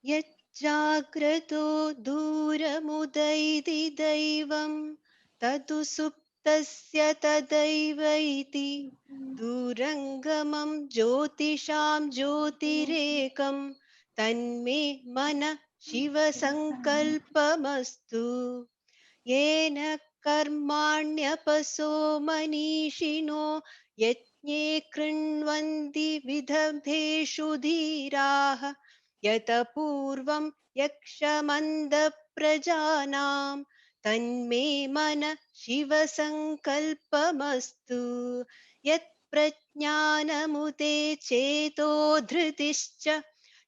yajjāgrato dūramudaiti daivaṃ tadu suptasya tadaivaiti dūraṅgamaṃ jyotiṣāṃ jyotirekaṃ tanme manaḥ śivasaṅkalpamastu yena karmāṇyapaso manīṣiṇo yajñe kṛṇvanti vidatheṣu dhīrāḥ yadapūrvaṃ yakṣamantaḥ prajānāṃ tanme manaḥ śivasaṅkalpamastu yatprajñānamuta cheto dhritischa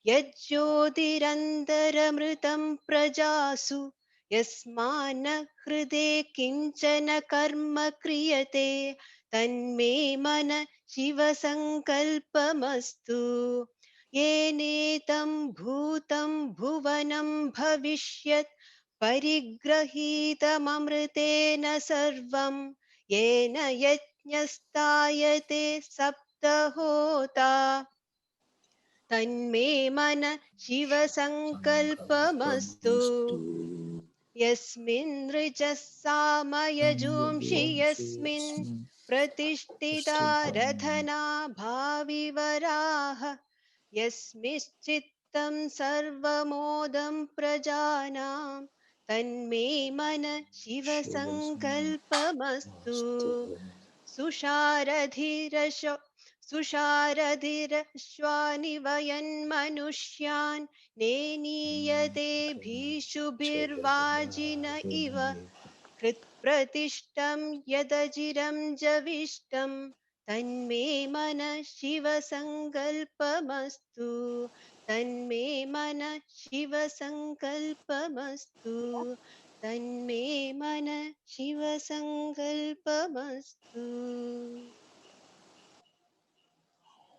yajjyotirandaraमृतं prajasu yasmānna'ṛte किञ्चन कर्म क्रियते tanme manaḥ śivasaṅkalpamastu येनेतं भूतं भुवनं भविष्यत् परिग्रहीतममृतेन सर्वं येन यज्ञस्तायते सप्तहोता tanme manaḥ śivasaṅkalpamastu यस्मिन् ऋचः सामयजूंषि यस्मिन् प्रतिष्ठिता रथना भाविवराः यस्मिश्चित्तं सर्वमोदं प्रजानां तन्मे मनः शिवसङ्कल्पमस्तु सुषारधिरश्वानि वयन्मनुष्यान् नेनीयते भीषुभिर्वाजिन इव कृत्प्रतिष्ठं यदजिरं जविष्टं तन्मे मनः शिवसङ्कल्पमस्तु तन्मे मनः शिवसङ्कल्पमस्तु तन्मे मनः शिवसङ्कल्पमस्तु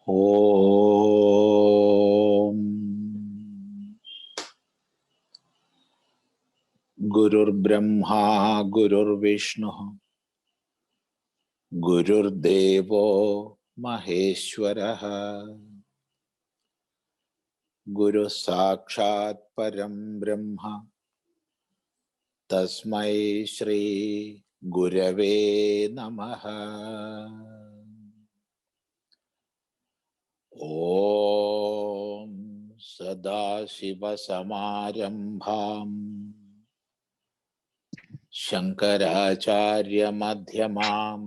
Om Gurur Brahma Gurur Vishnu Gurur Devo Maheshwaraha Guru Sakshat Param Brahma Tasmai Shri Gurave Namaha Om Sadashiva Samarambham Shankaracharya Madhyamam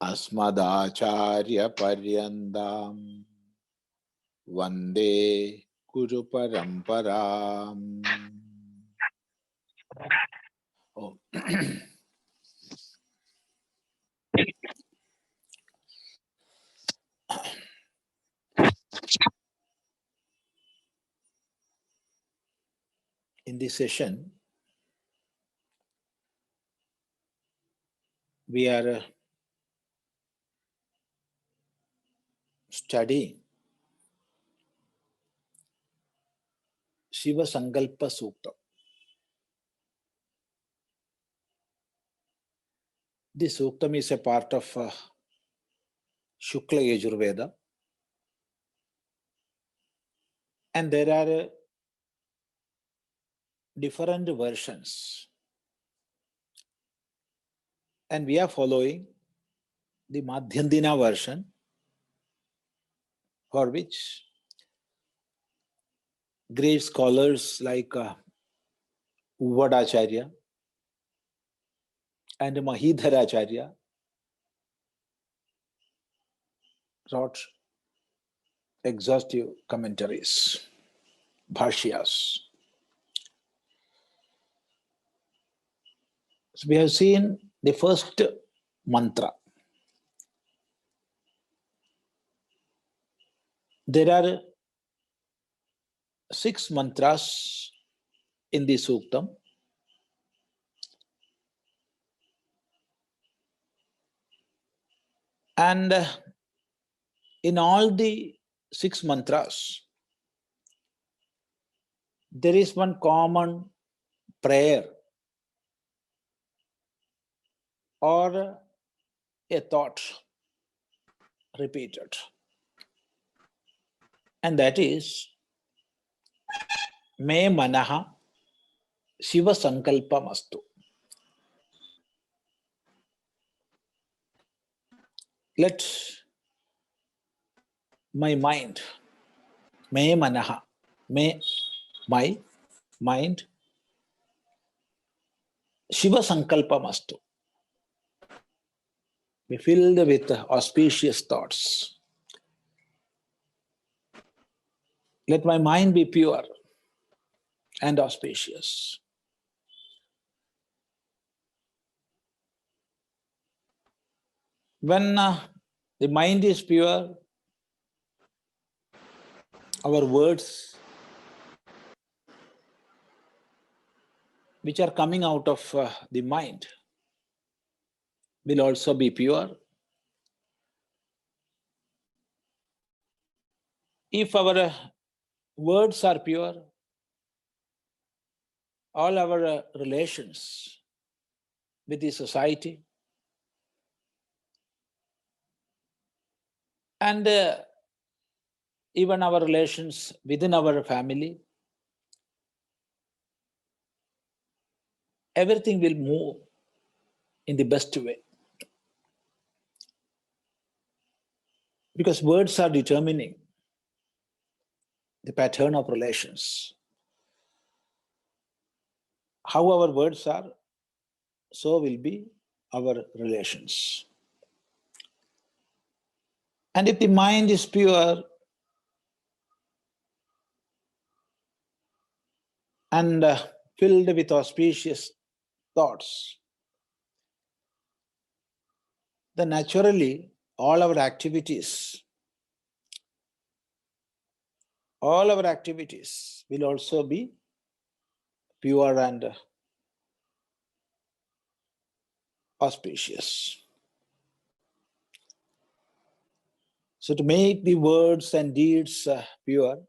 Asmadacharya Paryandam Vande Guru Paramparam. Oh. In this session, we are studying Shiva Sankalpa Suktam. This Suktam is a part of Shukla Yajurveda, and there are different versions, and we are following the Madhyandina version, for which great scholars like Uvadacharya and Mahidharacharya wrote exhaustive commentaries, bhashyas. So we have seen the first mantra. There are 6 mantras in the Suktam. And in all the 6 mantras, there is one common prayer or a thought repeated. And that is, me manaḥ śivasaṅkalpamastu. Let my mind, me manaḥ, may my mind, śivasaṅkalpamastu, be filled with auspicious thoughts. Let my mind be pure and auspicious. When the mind is pure, our words which are coming out of the mind will also be pure. If our words are pure, all our relations with the society and even our relations within our family, everything will move in the best way. Because words are determining the pattern of relations. How our words are, so will be our relations. And if the mind is pure and filled with auspicious thoughts, then naturally all our activities will also be pure and auspicious. So to make the words and deeds pure,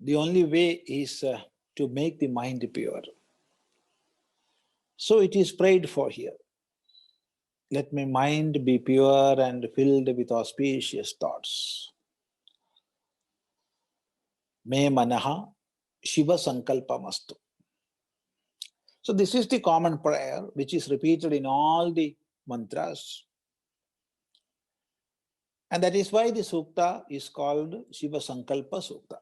the only way is to make the mind pure. So it is prayed for here. Let my mind be pure and filled with auspicious thoughts. Me manaḥ śivasaṅkalpamastu. So this is the common prayer which is repeated in all the mantras. And that is why the sukta is called Shiva Sankalpa Sukta.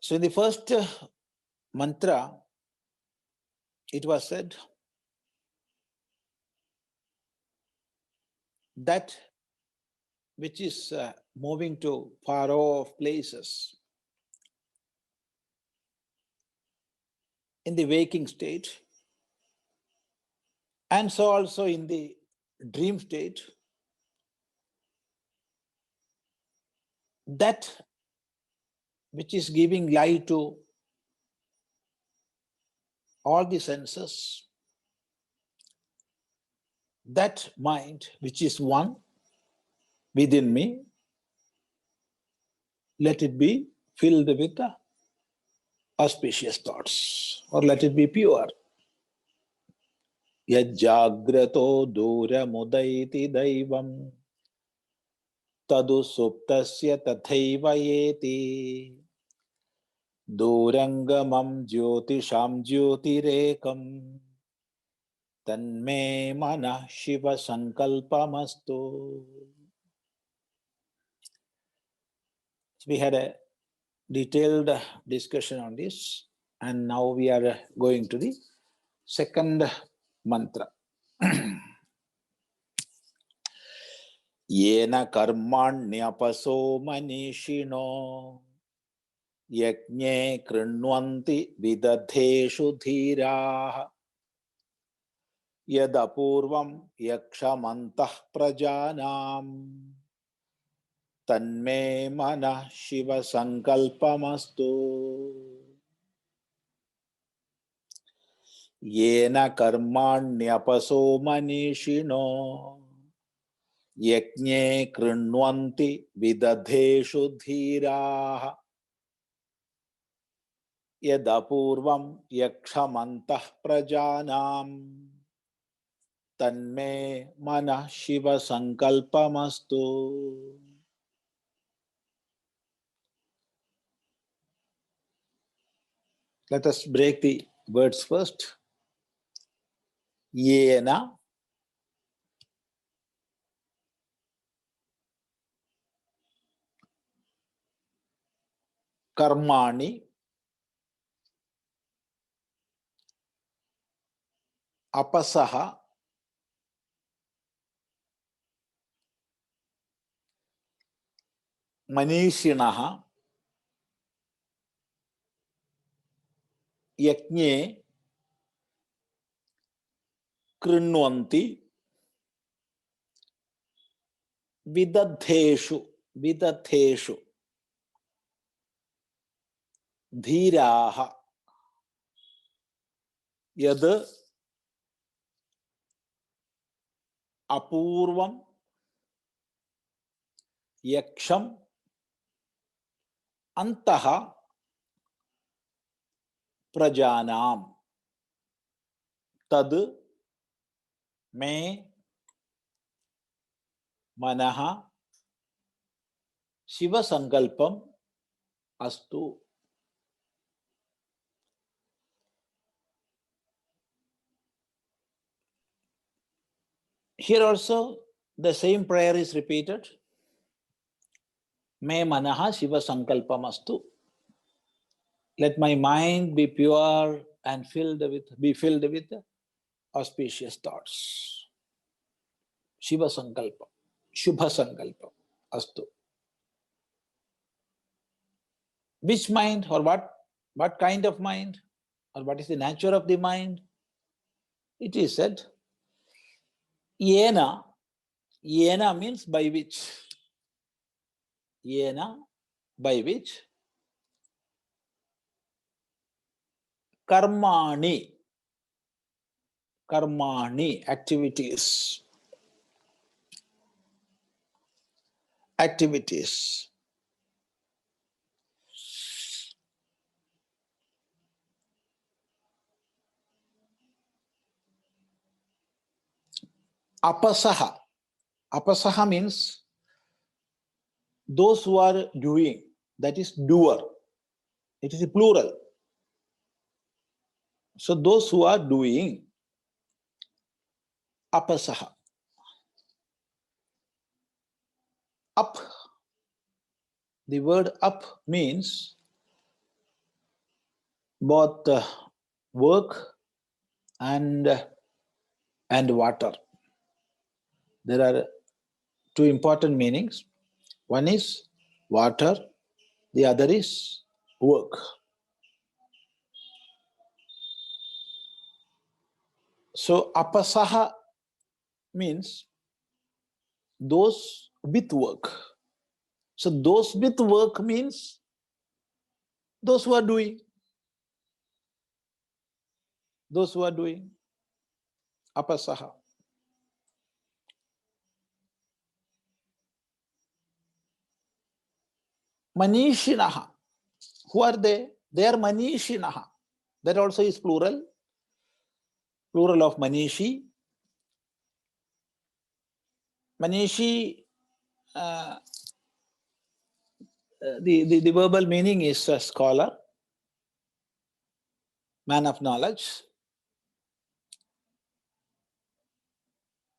So in the first mantra, it was said that which is moving to far off places in the waking state, and so also in the dream state, that which is giving light to all the senses, that mind which is one within me, let it be filled with auspicious thoughts, or let it be pure. Yajjāgrato dūramudaiti daivaṃ, tadu suptasya tathaivaiti, dūraṅgamaṃ jyotiṣāṃ jyotirekaṃ, tanme manaḥ śivasaṅkalpamastu. We had a detailed discussion on this, and now we are going to the second mantra. Yena karmāṇyapaso manīṣiṇo, yajñe kṛṇvanti vidatheṣu dhīrāḥ, yadapūrvaṃ yakṣamantaḥ prajānāṃ, tanme manaḥ śivasaṅkalpamastu. Yena karmāṇyapaso manīṣiṇo, yajñe kṛṇvanti vidatheṣu dhīrāḥ, yadapūrvaṃ yakṣamantaḥ prajānāṃ, tanme manaḥ śivasaṅkalpamastu. Let us break the words first. Yena, karmāṇi, apasaha, manīṣiṇah, yajñe, kṛṇvanti, vidatheṣu, dhīrāḥ, yadapūrvaṃ, yakṣamantaḥ, prajānāṃ, tadu, me, manaḥ, śivasaṅkalpam astu. Here also the same prayer is repeated. Me manaḥ śivasaṅkalpamastu. Let my mind be pure and be filled with auspicious thoughts. Shiva Sankalpa, Shubha Sankalpa, Astu. Which mind or what kind of mind or what is the nature of the mind? It is said, yena, yena means by which. Yena, by which. Karmāṇi, karmāṇi, activities. Activities. Apasaha. Apasaha means those who are doing, that is doer. It is a plural. So those who are doing, apasaha. Up. The word up means both work and water. There are two important meanings. One is water, the other is work. So apasaha means those with work. So those with work means those who are doing. Those who are doing. Apasaha. Manīṣiṇah. Who are they? They are manīṣiṇah. That also is plural. Plural of manīṣi. Manīṣi, the verbal meaning is a scholar, man of knowledge.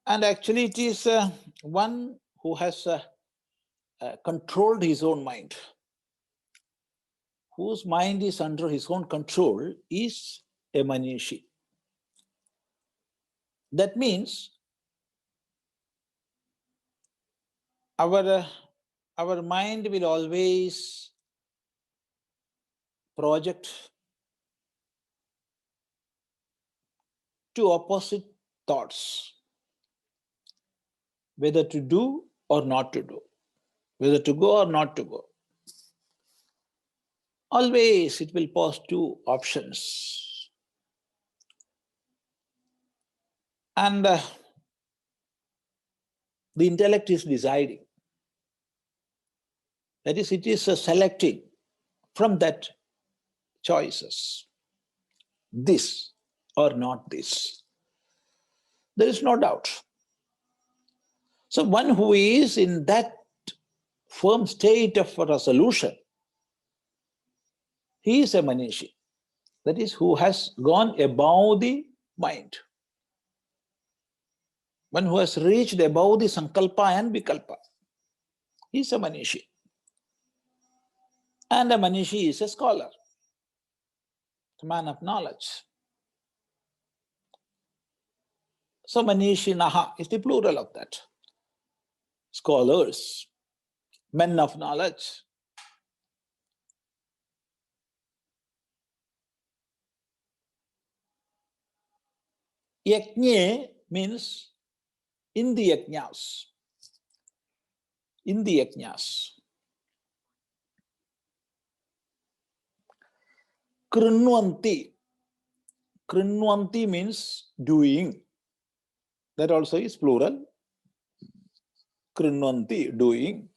And actually it is one who has controlled his own mind. Whose mind is under his own control is a manīṣi. That means our mind will always project two opposite thoughts, whether to do or not to do, whether to go or not to go. Always it will pose two options. And the intellect is deciding. That is, it is selecting from that choices, this or not this. There is no doubt. So one who is in that firm state of resolution, he is a manishi. That is, who has gone above the mind. One who has reached above the sankalpa and vikalpa. He is a manishi. And a manishi is a scholar, a man of knowledge. So manīṣiṇah is the plural of that. Scholars, men of knowledge. Yajñe means in the yajñas. In the yajñas. Kṛṇvanti. Kṛṇvanti means doing. That also is plural. Kṛṇvanti, doing.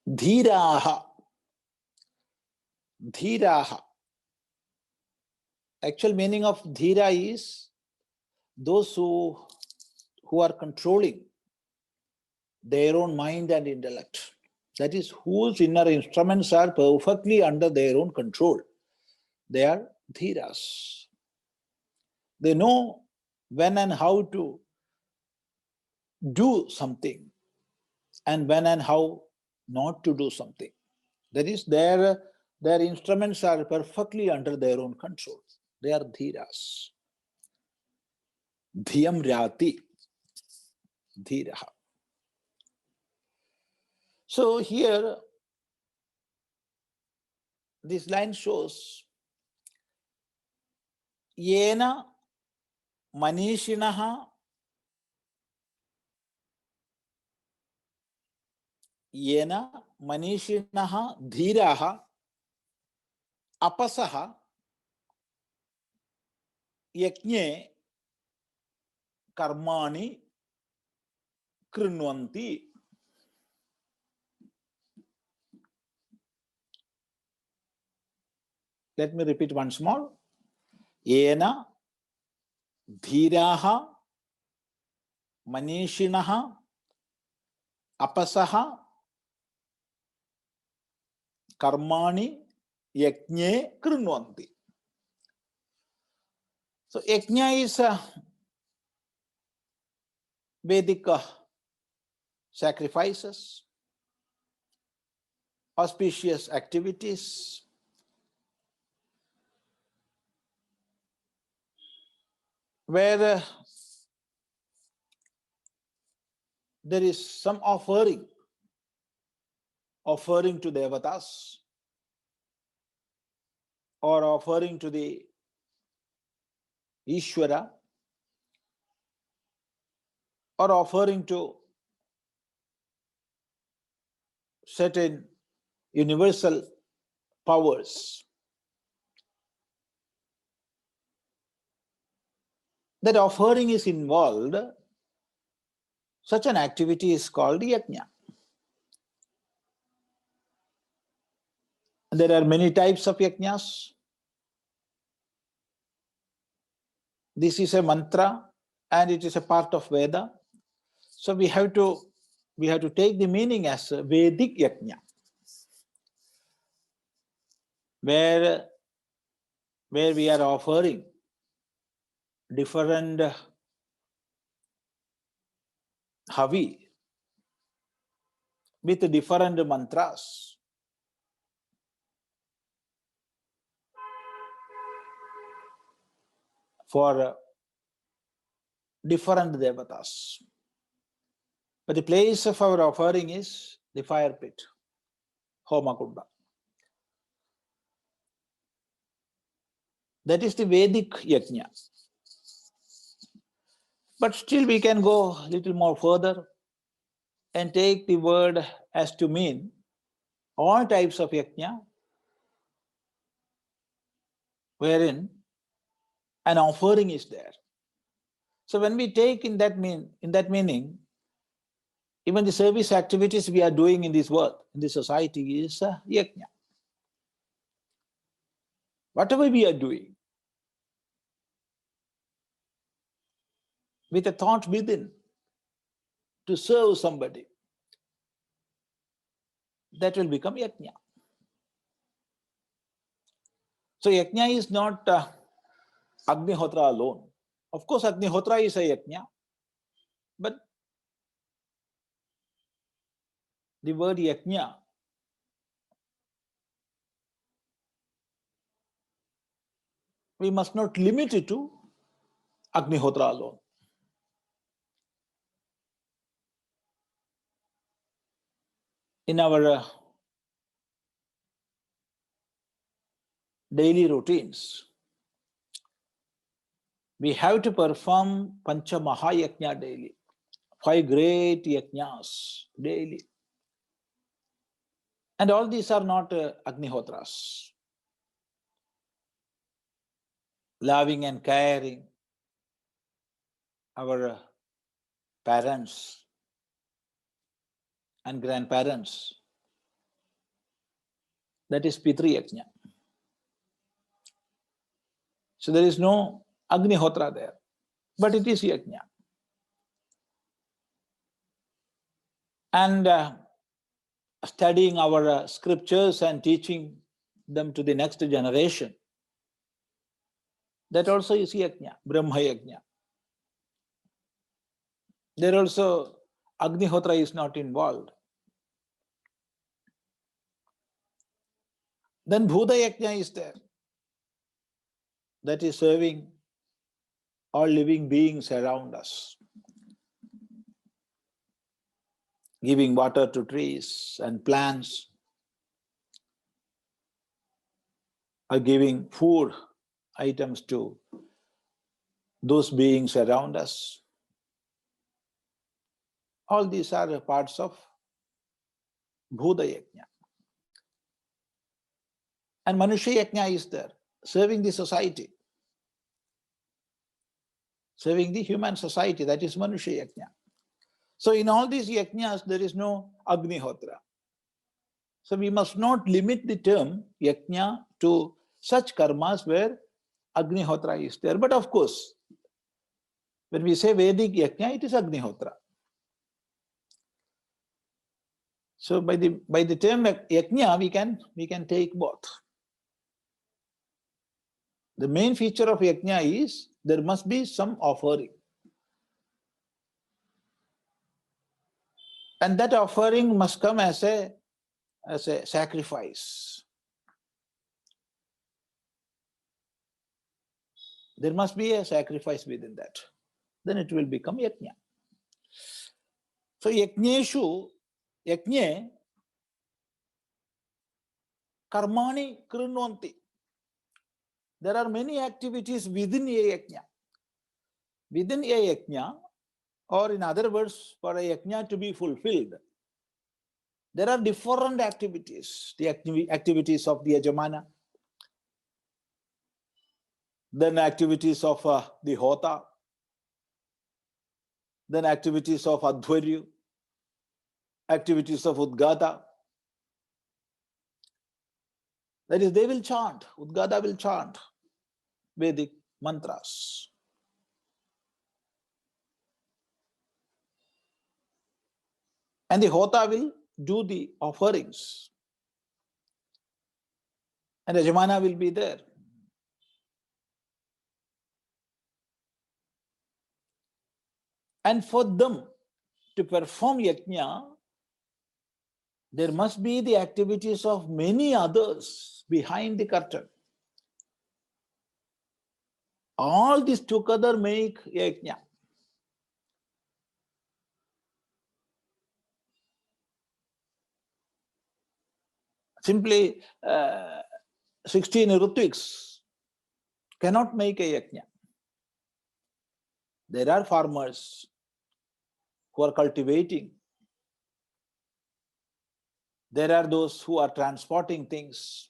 Dhīrāḥ. Dhīrāḥ. Actual meaning of dhīra is those who are controlling their own mind and intellect. That is, whose inner instruments are perfectly under their own control. They are dhīras. They know when and how to do something and when and how not to do something. That is, their instruments are perfectly under their own control. They are dhīras. Dhīyamrāti. Dhīrāḥ. So here, this line shows yena manīṣiṇah yena manīṣiṇah dhīrāḥ apasah yajñe karmāṇi kṛṇvanti. Let me repeat once more. Yena dhīrāḥ manīṣiṇah apasah karmāṇi yajñe kṛṇvanti. So yajña is a Vedic sacrifices, auspicious activities, where there is some offering to devatas or offering to the Ishvara or offering to certain universal powers. That offering is involved, such an activity is called yajña. There are many types of yajñas. This is a mantra and it is a part of Veda. So we have to take the meaning as a Vedic yajña, where we are offering different havi with different mantras. For different devatas. But the place of our offering is the fire pit, Homakunda. That is the Vedic yajña. But still we can go a little more further and take the word as to mean all types of yajña wherein an offering is there. So when we take in that meaning, Even the service activities we are doing in this world, in this society, is yajña. Whatever we are doing, with a thought within, to serve somebody, that will become yajña. So yajña is not Agnihotra alone. Of course, Agnihotra is a yajña, but the word yajña we must not limit it to Agnihotra alone. In our daily routines, we have to perform Pancha Mahayajña daily, 5 great yajñas daily. And all these are not Agnihotras. Loving and caring our parents and grandparents, that is Pitri Yajña. So there is no Agnihotra there, but it is Yajña. And studying our scriptures and teaching them to the next generation, that also is Yajña, Brahma Yajña. There also Agnihotra is not involved. Then Bhuta Yajña is there. That is serving all living beings around us, giving water to trees and plants, or giving food items to those beings around us. All these are parts of Bhuta Yajña. And Manusha Yajña is there, serving the society, serving the human society, that is Manusha Yajña. So in all these yajñas, there is no Agnihotra. So we must not limit the term yajña to such karmas where Agnihotra is there. But of course, when we say Vedic yajña, it is Agnihotra. So by the term yajña, we can take both. The main feature of yajña is there must be some offering. And that offering must come as a sacrifice. There must be a sacrifice within that. Then it will become yajña. So yajñeshu, yajñe, karmāṇi kṛṇvanti. There are many activities within a yajña. Within a yajña, or in other words, for a yajña to be fulfilled, there are different activities. The activities of the yajamana, then activities of the hota, then activities of adhvaryu, activities of udgata. That is, they will chant, udgata will chant Vedic mantras. And the hota will do the offerings. And the yajamana will be there. And for them to perform yajña, there must be the activities of many others behind the curtain. All these together make yajña. Simply 16 ritviks cannot make a yajña. There are farmers who are cultivating. There are those who are transporting things.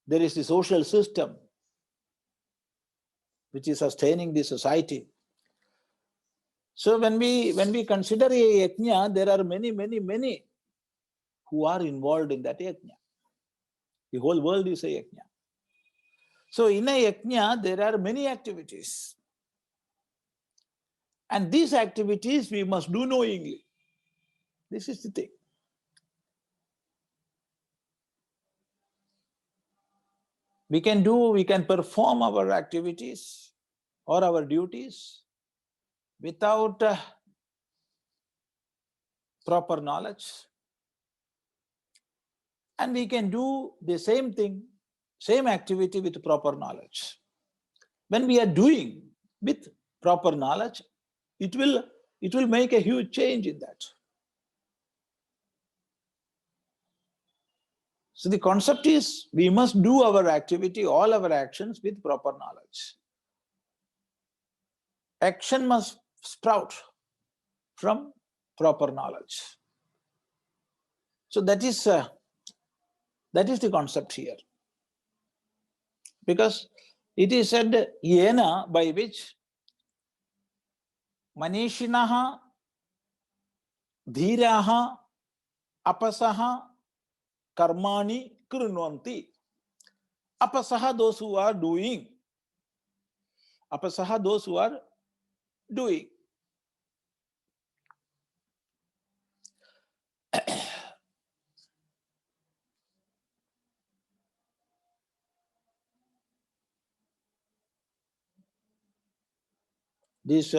There is the social system which is sustaining the society. So when we consider a yajña, there are many who are involved in that yajña. The whole world is a yajña. So in a yajña, there are many activities. And these activities we must do knowingly. This is the thing. We can perform our activities or our duties without proper knowledge. And we can do the same thing, same activity with proper knowledge. When we are doing with proper knowledge, it will make a huge change in that. So the concept is we must do our activity, all our actions with proper knowledge. Action must sprout from proper knowledge. So that is the concept here. Because it is said yena, by which manīṣiṇo dhīrāḥ apasaha karmāṇi kṛṇvanti. Apasaha, those who are doing. Apasaha, those who are doing. This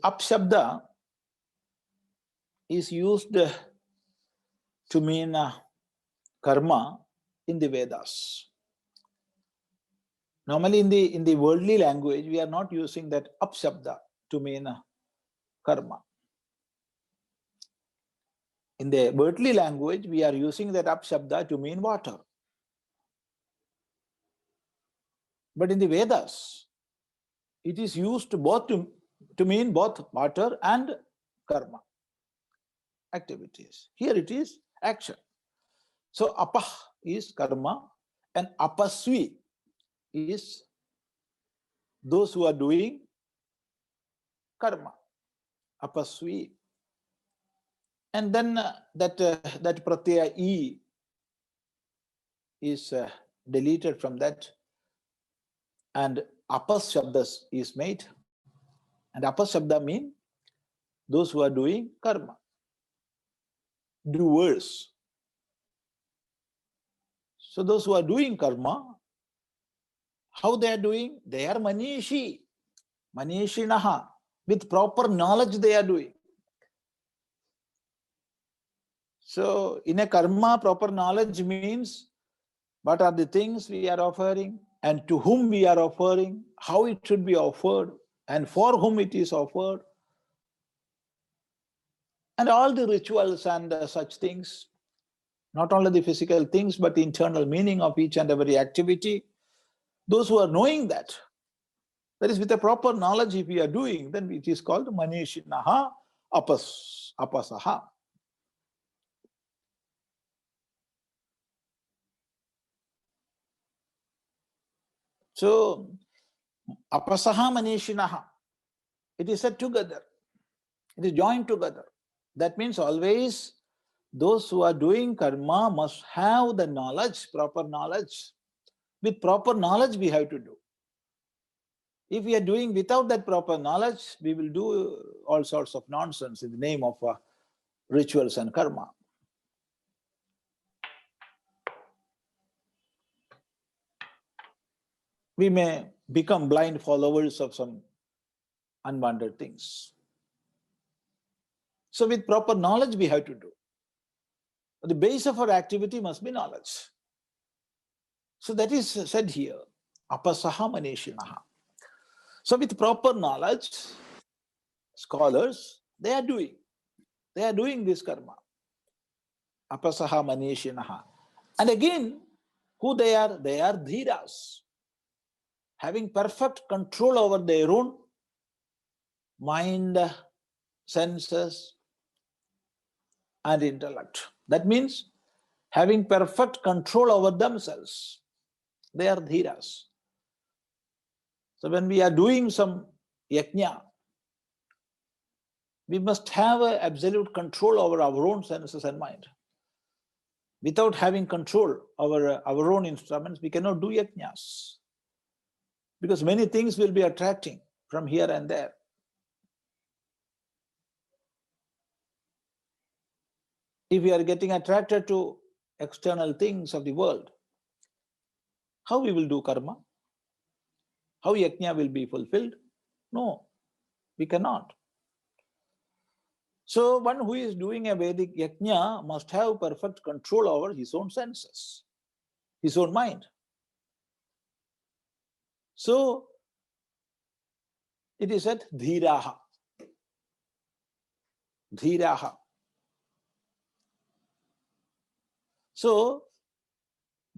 apshabda is used to mean karma in the Vedas. Normally in the worldly language, we are not using that apshabda to mean karma. In the worldly language, we are using that apshabda to mean water. But in the Vedas, it is used both to mean both water and karma, activities. Here it is action. So apah is karma and apasvi is those who are doing karma. Apasvi. And then that pratyaya e is deleted from that, and apas shabdas is made. And apas shabda mean those who are doing karma, doers. So those who are doing karma, how they are doing? They are manīṣi, manīṣiṇah. With proper knowledge they are doing. So in a karma, proper knowledge means what are the things we are offering and to whom we are offering, how it should be offered and for whom it is offered. And all the rituals and such things, not only the physical things, but the internal meaning of each and every activity. Those who are knowing that is with a proper knowledge if we are doing, then it is called manīṣiṇah apasaha. So, apasaha manīṣiṇah, it is said together. It is joined together. That means always those who are doing karma must have the knowledge, proper knowledge. With proper knowledge we have to do. If we are doing without that proper knowledge, we will do all sorts of nonsense in the name of rituals and karma. We may become blind followers of some unwanted things. So with proper knowledge we have to do. The base of our activity must be knowledge. So that is said here, apasaha manīṣiṇah. So with proper knowledge, scholars, they are doing this karma. Apasaha manīṣiṇah. And again, who they are? They are dhīrāḥ, having perfect control over their own mind, senses, and intellect. That means having perfect control over themselves. They are dhīrāḥ. So when we are doing some yajña, We must have absolute control over our own senses and mind. Without having control over our own instruments, we cannot do yajñas. Because many things will be attracting from here and there. If we are getting attracted to external things of the world, how we will do karma? How yajña will be fulfilled? No, we cannot. So one who is doing a Vedic yajña must have perfect control over his own senses, his own mind. So it is said dhīrāḥ. Dhīrāḥ. So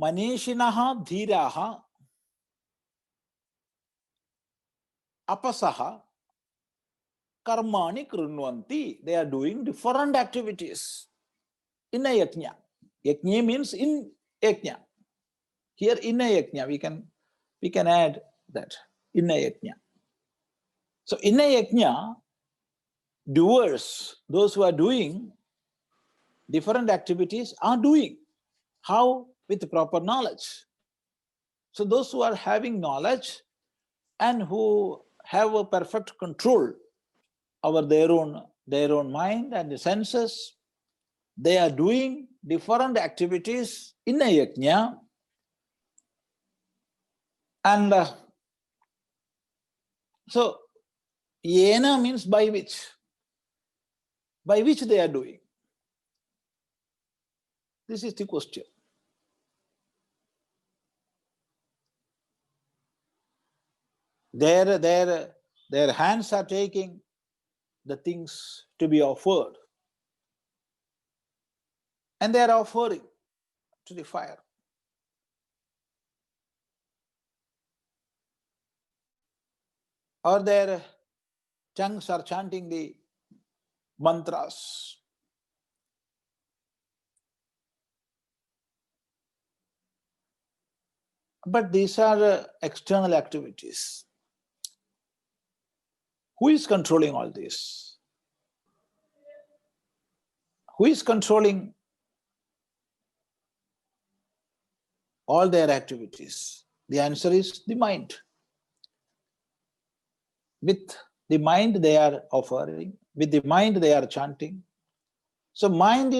manīṣiṇah dhīrāḥ apasaha karmāni kṛṇvanti. They are doing different activities in a yajña. Yajñe means in yajña. Here in a yajña, we can add that in a yajña. So in a yajña, doers, those who are doing different activities are doing. How? With proper knowledge. So those who are having knowledge and who have a perfect control over their own mind and the senses, they are doing different activities in a yajña. And so yena means by which they are doing. This is the question. Their hands are taking the things to be offered, and they are offering to the fire. Or their tongues are chanting the mantras. But these are external activities. Who is controlling all this? Who is controlling all their activities? The answer is the mind. With the mind they are offering, with the mind they are chanting. So mind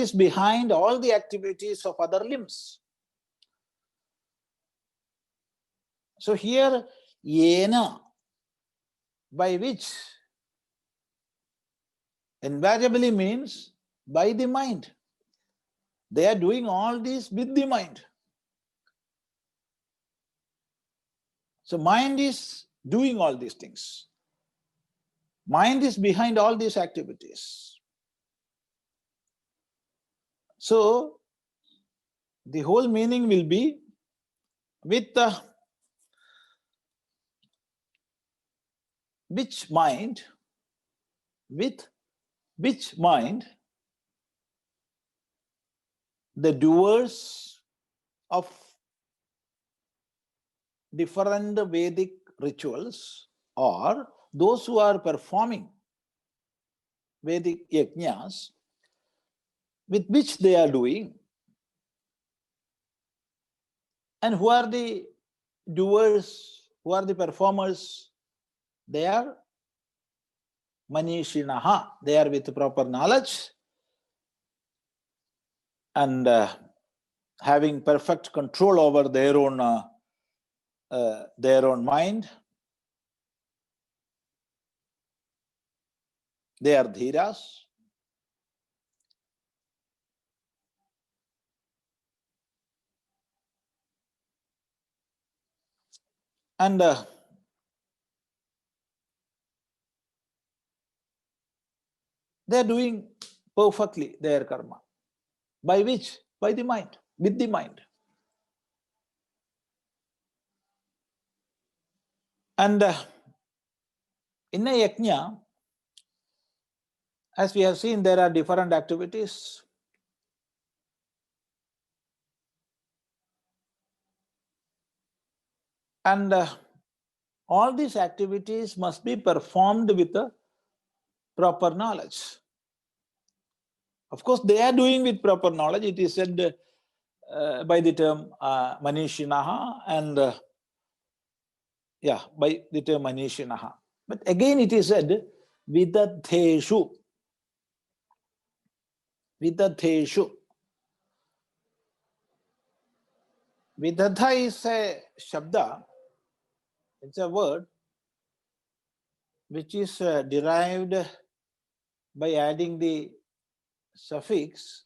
is behind all the activities of other limbs. So here, yena, by which invariably means by the mind. They are doing all this with the mind. So mind is doing all these things. Mind is behind all these activities. So the whole meaning will be with which mind the doers of different Vedic rituals, or those who are performing Vedic yajñas, with which they are doing, and who are the doers, who are the performers? They are manīṣiṇah. They are with proper knowledge and having perfect control over their own mind. They are dhīrāḥ. And they are doing perfectly their karma. By which? By the mind, with the mind. And in a yajña, as we have seen, there are different activities. And all these activities must be performed with a proper knowledge. Of course, they are doing with proper knowledge. It is said by the term manīṣiṇo and by the term manīṣiṇo. But again it is said vidatheṣu. Vidatheṣu. Vidatha is a shabda. It's a word which is derived by adding the suffix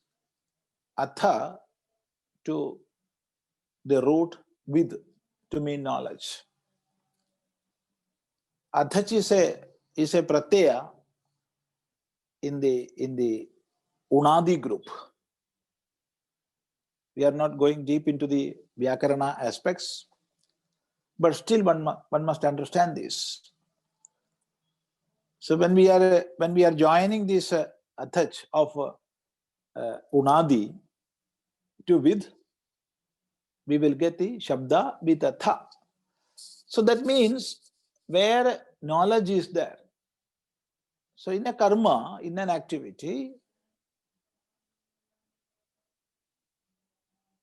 atha to the root with to mean knowledge. Athach is a pratyaya in the unadi group. We are not going deep into the vyakarana aspects, but still one must understand this. So when we are joining this athach of unadi to with, we will get the shabda vidatha. So that means where knowledge is there. So in a karma, in an activity,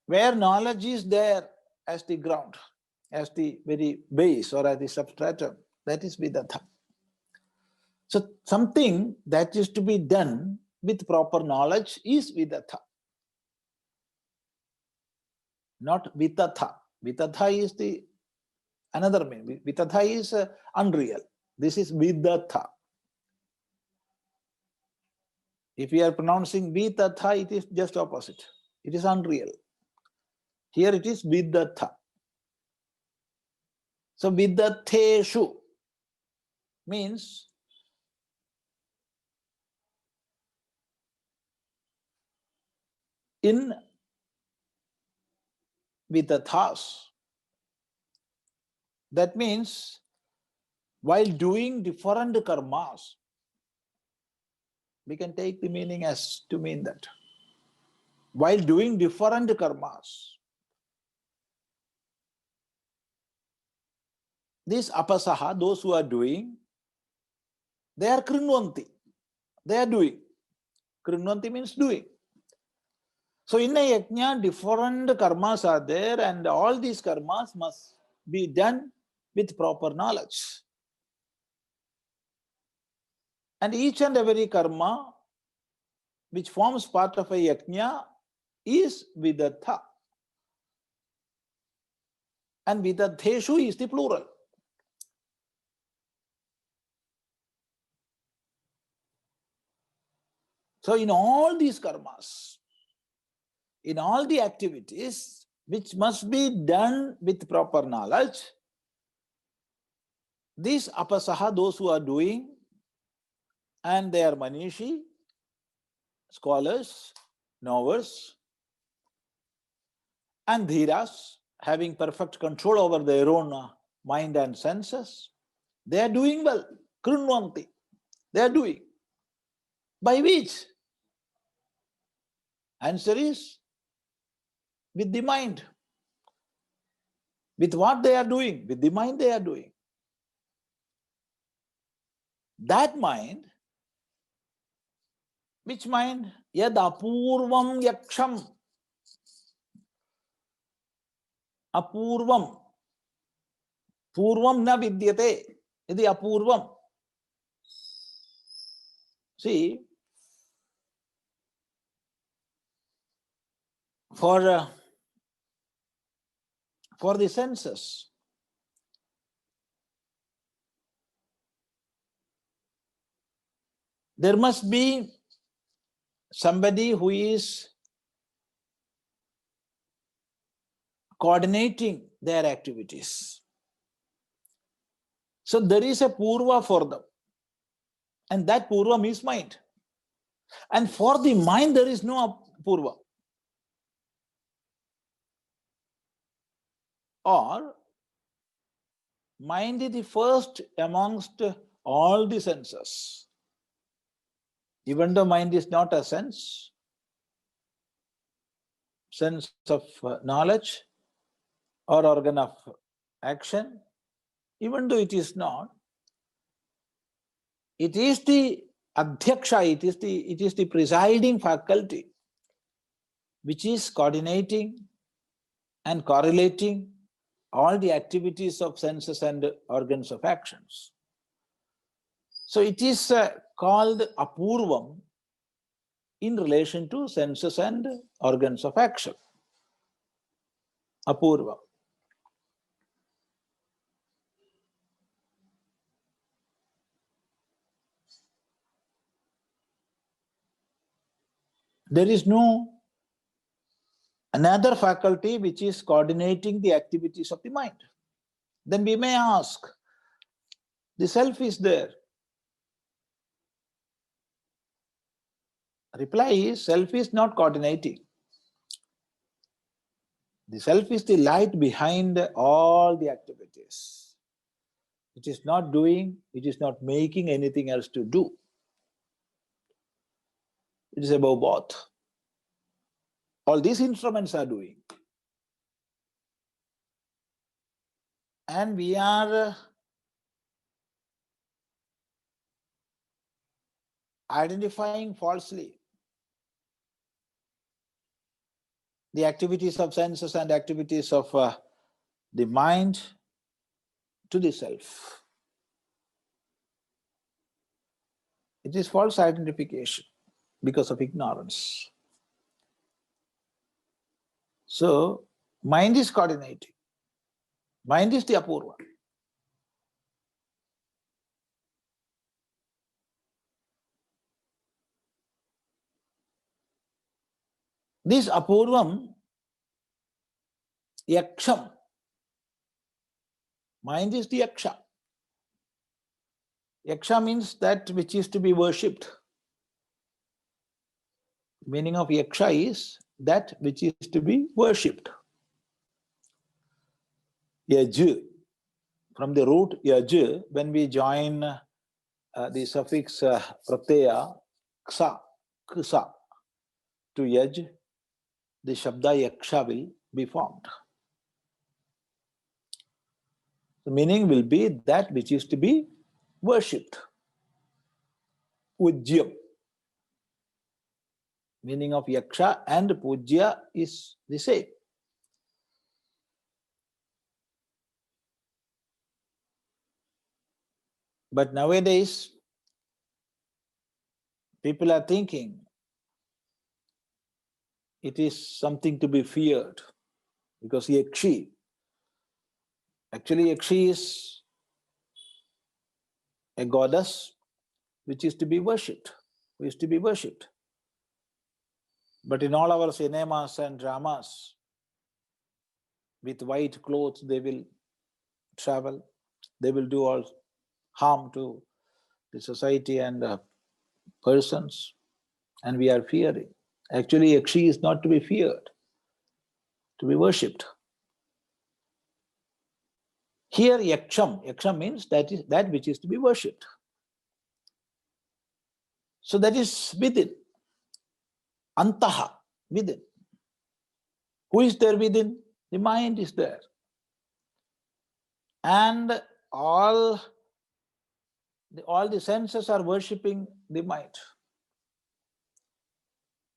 where knowledge is there as the ground, as the very base or as the substratum, that is vidatha. So something that is to be done with proper knowledge is vidatha, not vitatha. Vitatha is the another meaning. Vitatha is unreal. This is vidatha. If we are pronouncing vitatha, it is just opposite. It is unreal. Here it is vidatha. So vidatheṣu means in vidathas. That means while doing different karmas, we can take the meaning as to mean that. While doing different karmas, these apasaha, those who are doing, they are kṛṇvanti. They are doing. Kṛṇvanti means doing. So in a yajña, different karmas are there, and all these karmas must be done with proper knowledge. And each and every karma which forms part of a yajña is vidatha. And vidatheṣu is the plural. So in all these karmas, in all the activities which must be done with proper knowledge, these apasaha, those who are doing, and they are manishi, scholars, knowers, and dhīrāḥ, having perfect control over their own mind and senses, they are doing well. Kṛṇvanti. They are doing. By which? Answer is with the mind. With what they are doing? With the mind they are doing. That mind, which mind? Yadapūrvaṃ yakṣaṃ. Apūrvaṃ. Pūrvaṃ na vidyate. Iti apūrvaṃ. See, for the senses, there must be somebody who is coordinating their activities. So there is a purva for them. And that purva is mind. And for the mind, there is no purva. Or mind is the first amongst all the senses. Even though mind is not a sense of knowledge or organ of action, even though it is not, it is the Adhyaksha, it is the presiding faculty which is coordinating and correlating all the activities of senses and organs of actions. So it is called apurvam in relation to senses and organs of action. Apurva. There is no another faculty which is coordinating the activities of the mind. Then we may ask, the self is there. Reply is, self is not coordinating. The self is the light behind all the activities. It is not doing, it is not making anything else to do. It is above both. All these instruments are doing. And we are identifying falsely the activities of senses and activities of the mind to the self. It is false identification because of ignorance. So, mind is coordinating. Mind is the apurva. This apurvam, yakṣam, mind is the yaksha. Yaksha means that which is to be worshipped. Meaning of yaksha is that which is to be worshipped. Yajjne, from the root yajjne, when we join the suffix pratyaya, ksa, ksa, to yaj, the shabda yaksha will be formed. The meaning will be that which is to be worshipped. Pujyam. Meaning of yaksha and pujya is the same. But nowadays, people are thinking it is something to be feared because yakshi, actually yakshi is a goddess which is to be worshipped, who is to be worshipped. But in all our cinemas and dramas, with white clothes they will travel, they will do all harm to the society and persons, and we are fearing. Actually, yakshi is not to be feared, to be worshipped. Here, yaksham means that is that which is to be worshipped. So that is within, antaha, within. Who is there within? The mind is there. And all the senses are worshipping the mind.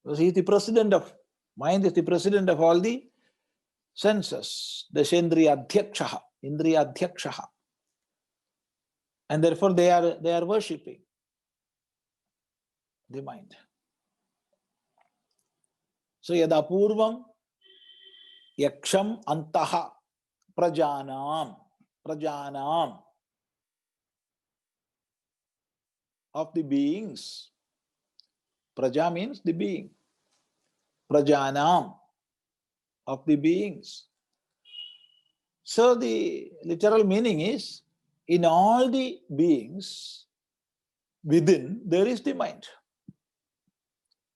Because he is the president of, mind is the president of all the senses. Dashendriya adhyakshaha, indriya adhyakshaha. And therefore they are worshipping the mind. So yadapūrvaṃ yakṣam antaha prajānāṃ of the beings. Praja means the being. Prajānāṃ of the beings. So the literal meaning is, in all the beings within there is the mind.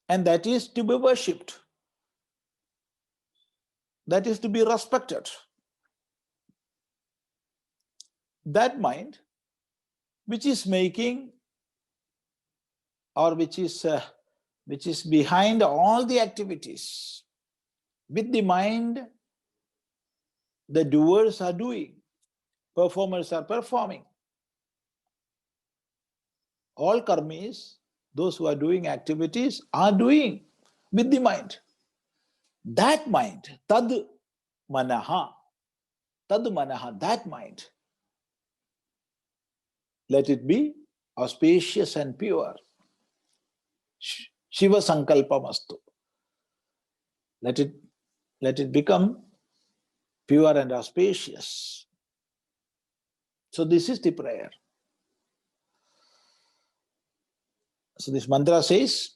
And that is to be worshipped. That is to be respected. That mind which is making, or which is behind all the activities. With the mind, the doers are doing, performers are performing. All karmis those who are doing activities are doing with the mind. That mind, tadu manaḥ, that mind, let it be auspicious and pure. Shivasaṅkalpamastu. Let it become pure and auspicious. So this is the prayer. So this mantra says,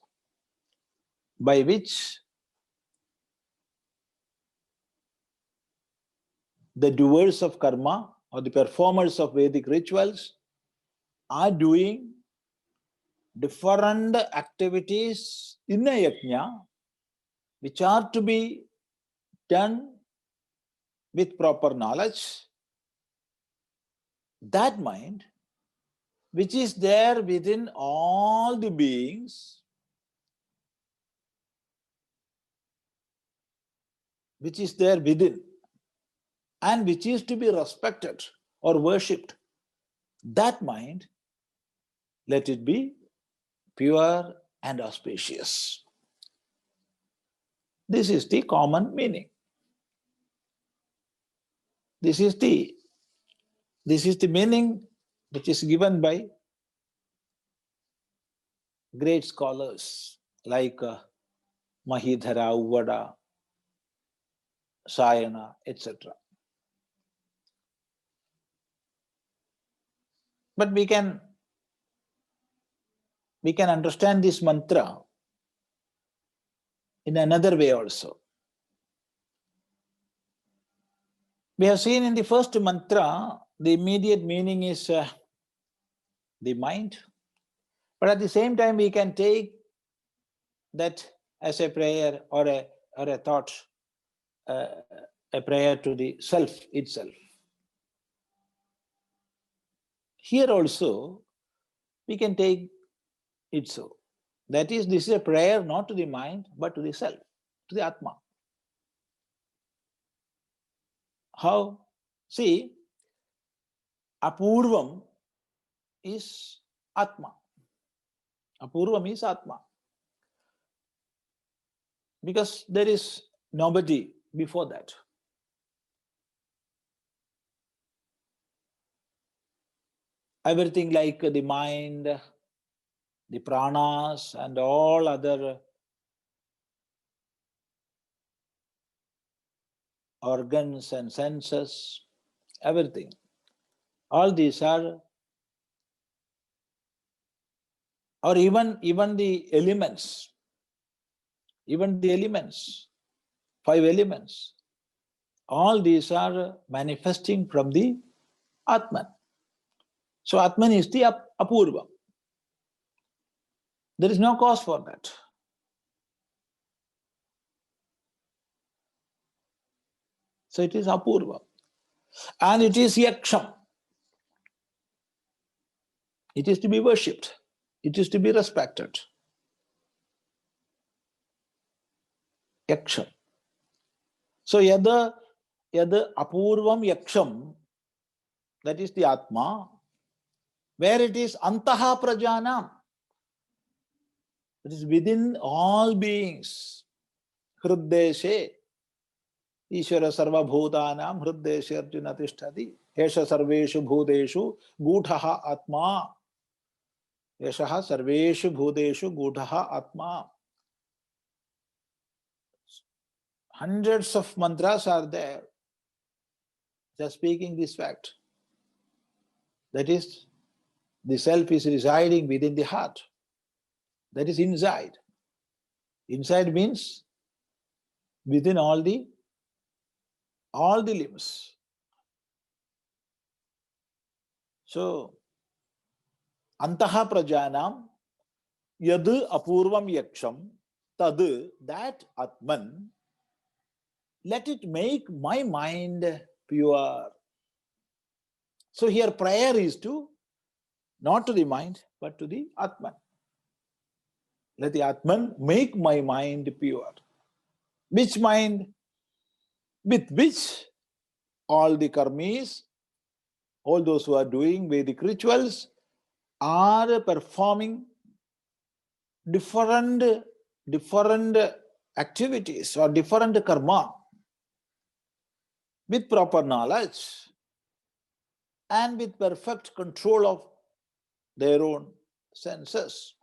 by which the doers of karma or the performers of Vedic rituals are doing different activities in a yajña, which are to be done with proper knowledge. That mind, which is there within all the beings, which is there within, and which is to be respected or worshipped, that mind, let it be pure and auspicious. This is the common meaning. This is the meaning which is given by great scholars like Mahidhara, Uvada, Sayana, etc. But we can understand this mantra in another way also. We have seen in the first mantra, the immediate meaning is the mind. But at the same time, we can take that as a prayer or a thought, a prayer to the self itself. Here also, we can take it so. That is, this is a prayer not to the mind, but to the self, to the Atma. How? See, apurvam is Atma. Apurvam is Atma. Because there is nobody before that. Everything like the mind, the pranas, and all other organs and senses, everything. All these are, or even the elements, 5 elements, all these are manifesting from the Atman. So Atman is the apurva. There is no cause for that. So it is apurva. And it is yakṣam. It is to be worshipped. It is to be respected. Yakṣam. So yada apurvam yakṣam, that is the Atma, where it is antaha prajānāṃ. It is within all beings. Hriddeshe. Ishvara sarva bhutanam hriddeshe arjuna tishtati. Esha sarveshu bhuteshu gūṭhaha atma. Eshaha sarveshu bhuteshu gūṭhaha atma. Hundreds of mantras are there just speaking this fact. That is, the self is residing within the heart. That is inside. Inside means within all the limbs. So, antaha prajānāṃ yad apurvam yakṣam tadu, that Atman, let it make my mind pure. So here prayer is to, not to the mind, but to the Atman. Let the Atman make my mind pure. Which mind? With which all the karmis, all those who are doing Vedic rituals, are performing different activities or different karma with proper knowledge and with perfect control of their own senses.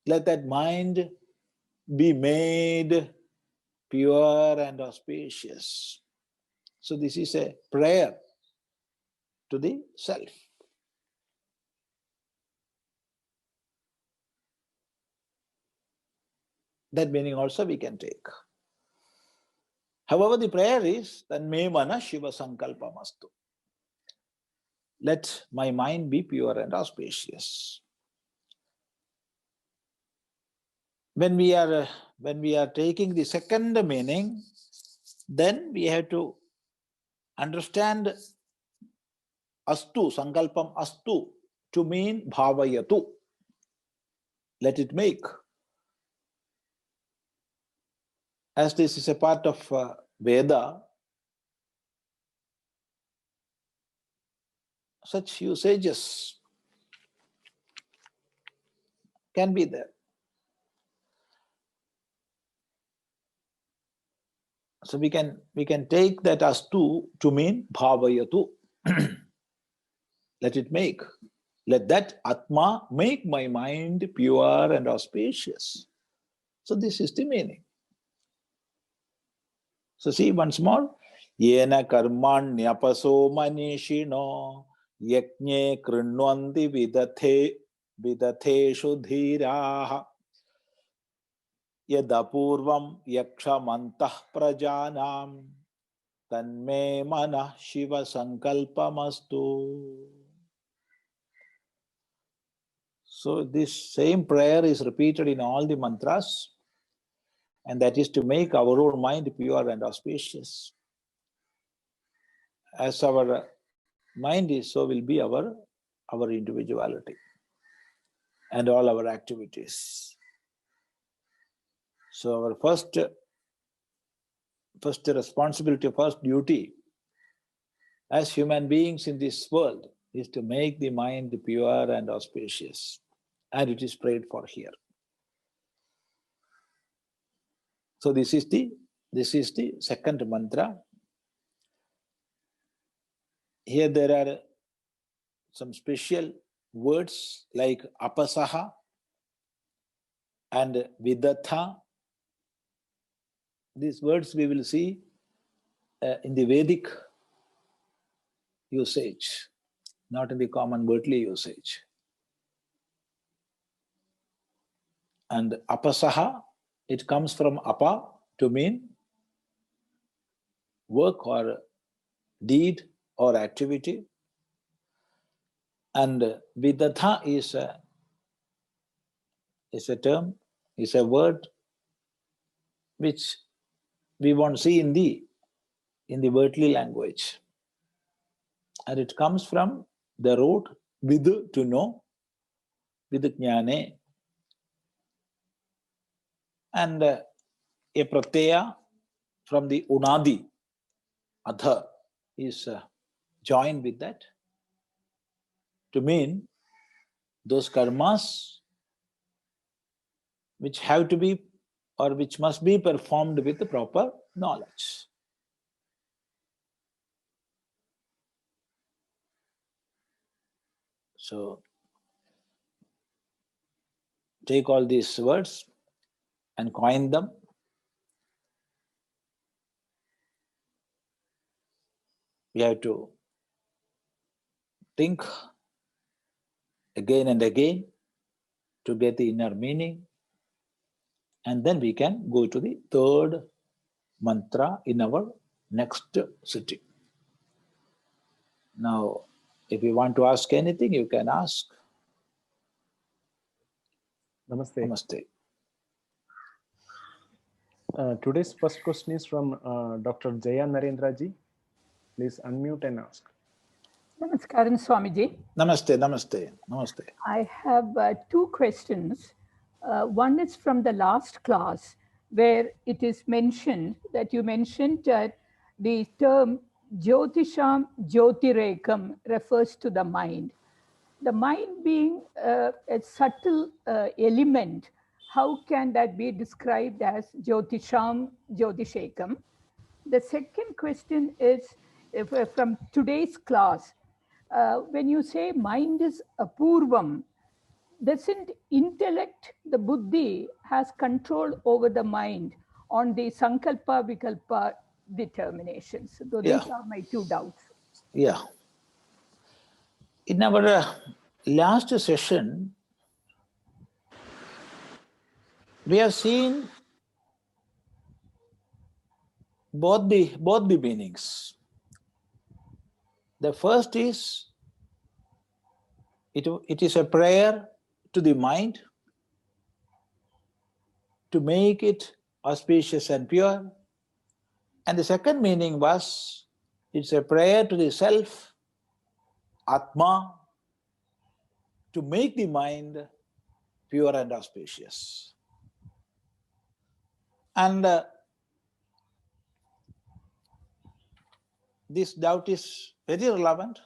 Let that mind be made pure and auspicious. So this is a prayer to the self. That meaning also we can take. However, the prayer is tanme manaḥ śivasaṅkalpamastu. Let my mind be pure and auspicious. When we are taking the second meaning, then we have to understand astu, sankalpam astu, to mean bhavayatu. Let it make. As this is a part of Veda, such usages can be there. So we can take that astu to mean bhavayatu. Let it make. Let that atma make my mind pure and auspicious. So this is the meaning. So see once more. Yena karmāṇyapaso manīṣiṇo yajñe kṛṇvanti vidatheṣu dhīrāḥ yadapūrvaṃ yakṣamantaḥ prajānāṃ tanme manaḥ śivasaṅkalpamastu. So this same prayer is repeated in all the mantras, and that is to make our own mind pure and auspicious. As our mind is, so will be our individuality and all our activities. So our first responsibility, first duty as human beings in this world is to make the mind pure and auspicious. And it is prayed for here. So this is the second mantra. Here there are some special words like apasaha and vidatha. These words we will see in the Vedic usage, not in the common worldly usage. And apasaha, it comes from apa to mean work or deed or activity. And vidatha is a term, is a word which we won't see in the worldly language. And it comes from the root vid, to know, yajñe. And a pratyaya from the unadi, adha, is joined with that to mean those karmas which have to be or which must be performed with the proper knowledge. So take all these words and coin them. We have to think again and again to get the inner meaning. And then we can go to the third mantra in our next sitting. Now, if you want to ask anything, you can ask. Namaste. Namaste. Today's first question is from Dr. Jaya Narendraji. Please unmute and ask. Namaskaram, Swamiji. Namaste, namaste, namaste. I have two questions. One is from the last class, where it is mentioned that you mentioned the term jyotiṣāṃ, jyotirekaṃ refers to the mind. the mind being a subtle element, how can that be described as jyotiṣāṃ, jyotirekaṃ? The second question is from today's class. When you say mind is apurvam, doesn't intellect, the buddhi, has control over the mind on the sankalpa vikalpa determinations? So these are my two doubts. Yeah. In our last session, we have seen both the meanings. The first is it is a prayer to the mind to make it auspicious and pure. And the second meaning was it's a prayer to the self, Atma, to make the mind pure and auspicious. And this doubt is very relevant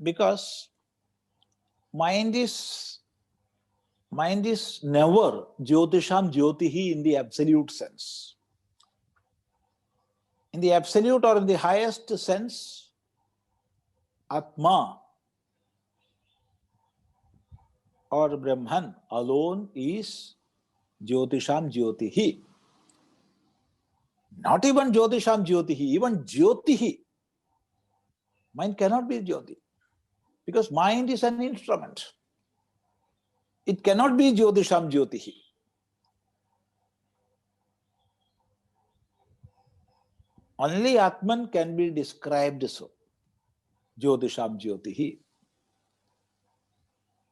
because mind is never jyotiṣāṃ jyotihi in the absolute sense. In the absolute or in the highest sense, Atma or Brahman alone is jyotiṣāṃ jyotihi. Not even jyotiṣāṃ jyotihi, even jyotihi. Mind cannot be jyoti because mind is an instrument. It cannot be jyotiṣāṃ jyotihi. Only Atman can be described so. Jyotiṣāṃ jyotihi.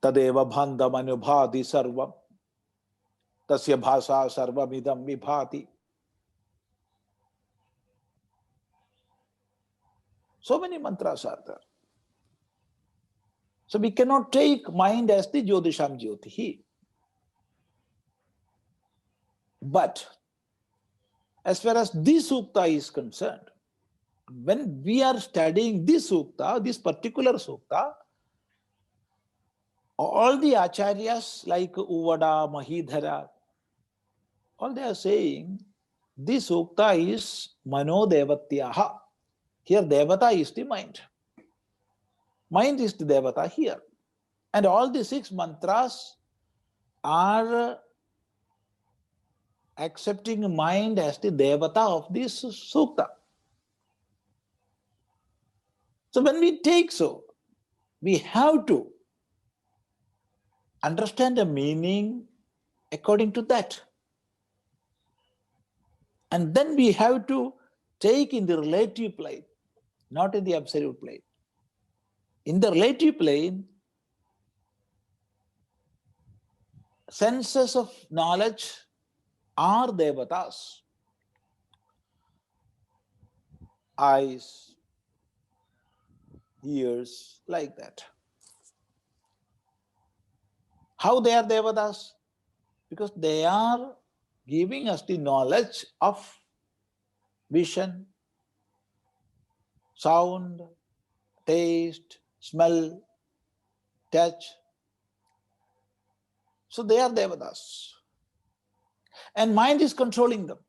Tadeva bhandam anubhati sarvam. Tasya bhasa sarvam idam vibhati. So many mantras are there. So we cannot take mind as the jyotiṣāṃ jyotihi. But as far as this sukta is concerned, when we are studying this sukta, this particular sukta, all the acharyas like Uvada, Mahidhara, all they are saying, this sukta is manodevatyaha. Here devata is the mind. Mind is the devata here. And all the 6 mantras are accepting mind as the devata of this sukta. So when we take so, we have to understand the meaning according to that. And then we have to take in the relative plane, not in the absolute plane. In the relative plane, senses of knowledge are devatas. Eyes, ears, like that. How they are devatas? Because they are giving us the knowledge of vision, sound, taste, smell, touch. So they are devatas. And mind is controlling them.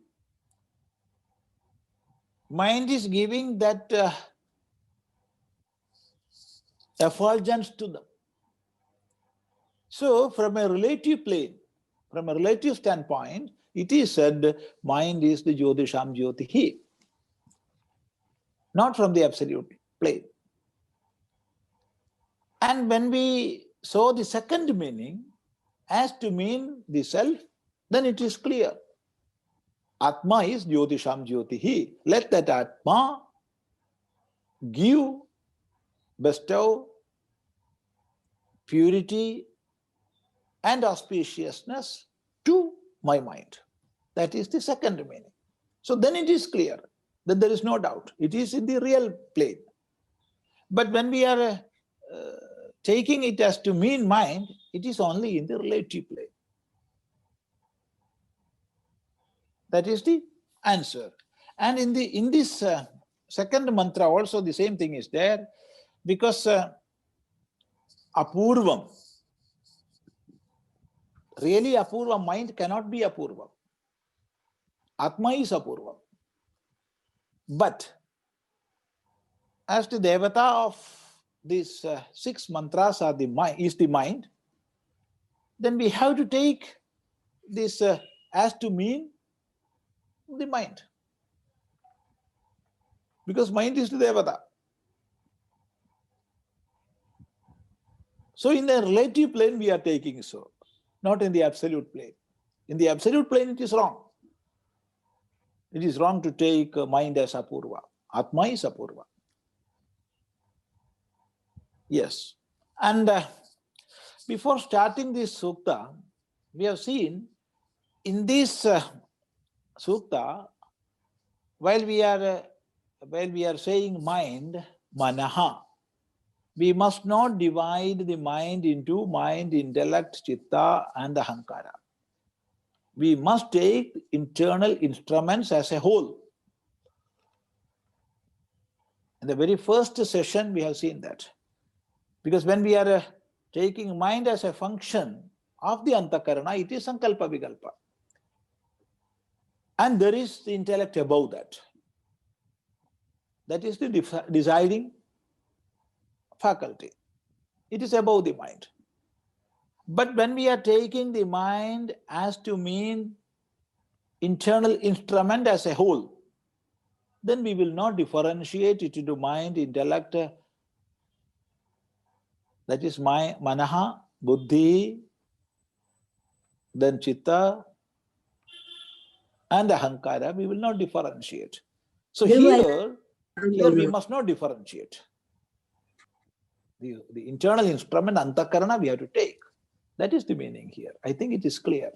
Mind is giving that effulgence to them. So from a relative plane, from a relative standpoint, it is said mind is the jyotiṣāṃ jyotihi, not from the absolute plane. And when we saw the second meaning as to mean the self, then it is clear. Atma is jyotiṣāṃ jyotihi. Let that Atma give, bestow purity and auspiciousness to my mind. That is the second meaning. So then it is clear that there is no doubt. It is in the real plane. But when we are taking it as to mean mind, it is only in the relative plane. That is the answer. And in this second mantra also the same thing is there, because apurvam. Really apurva mind cannot be apurva. Atma is apurva. But as the devata of these 6 mantras are the mind, is the mind, then we have to take this as to mean the mind. Because mind is the devata. So in the relative plane we are taking so, not in the absolute plane. In the absolute plane it is wrong. It is wrong to take mind as apurva. Atma is apurva. Yes. And before starting this sukta, we have seen in this sukta, while we are saying mind, manaḥ, we must not divide the mind into mind, intellect, chitta, and ahankara. We must take internal instruments as a whole. In the very first session, we have seen that. Because when we are taking mind as a function of the antakarana, it is sankalpa vikalpa. And there is the intellect above that. That is the deciding faculty. It is above the mind. But when we are taking the mind as to mean internal instrument as a whole, then we will not differentiate it into mind, intellect, that is my manaḥ, buddhi, then chitta, and ahankara. We will not differentiate. So here we must not differentiate. The internal instrument, antakarana, we have to take. That is the meaning here. I think it is clear.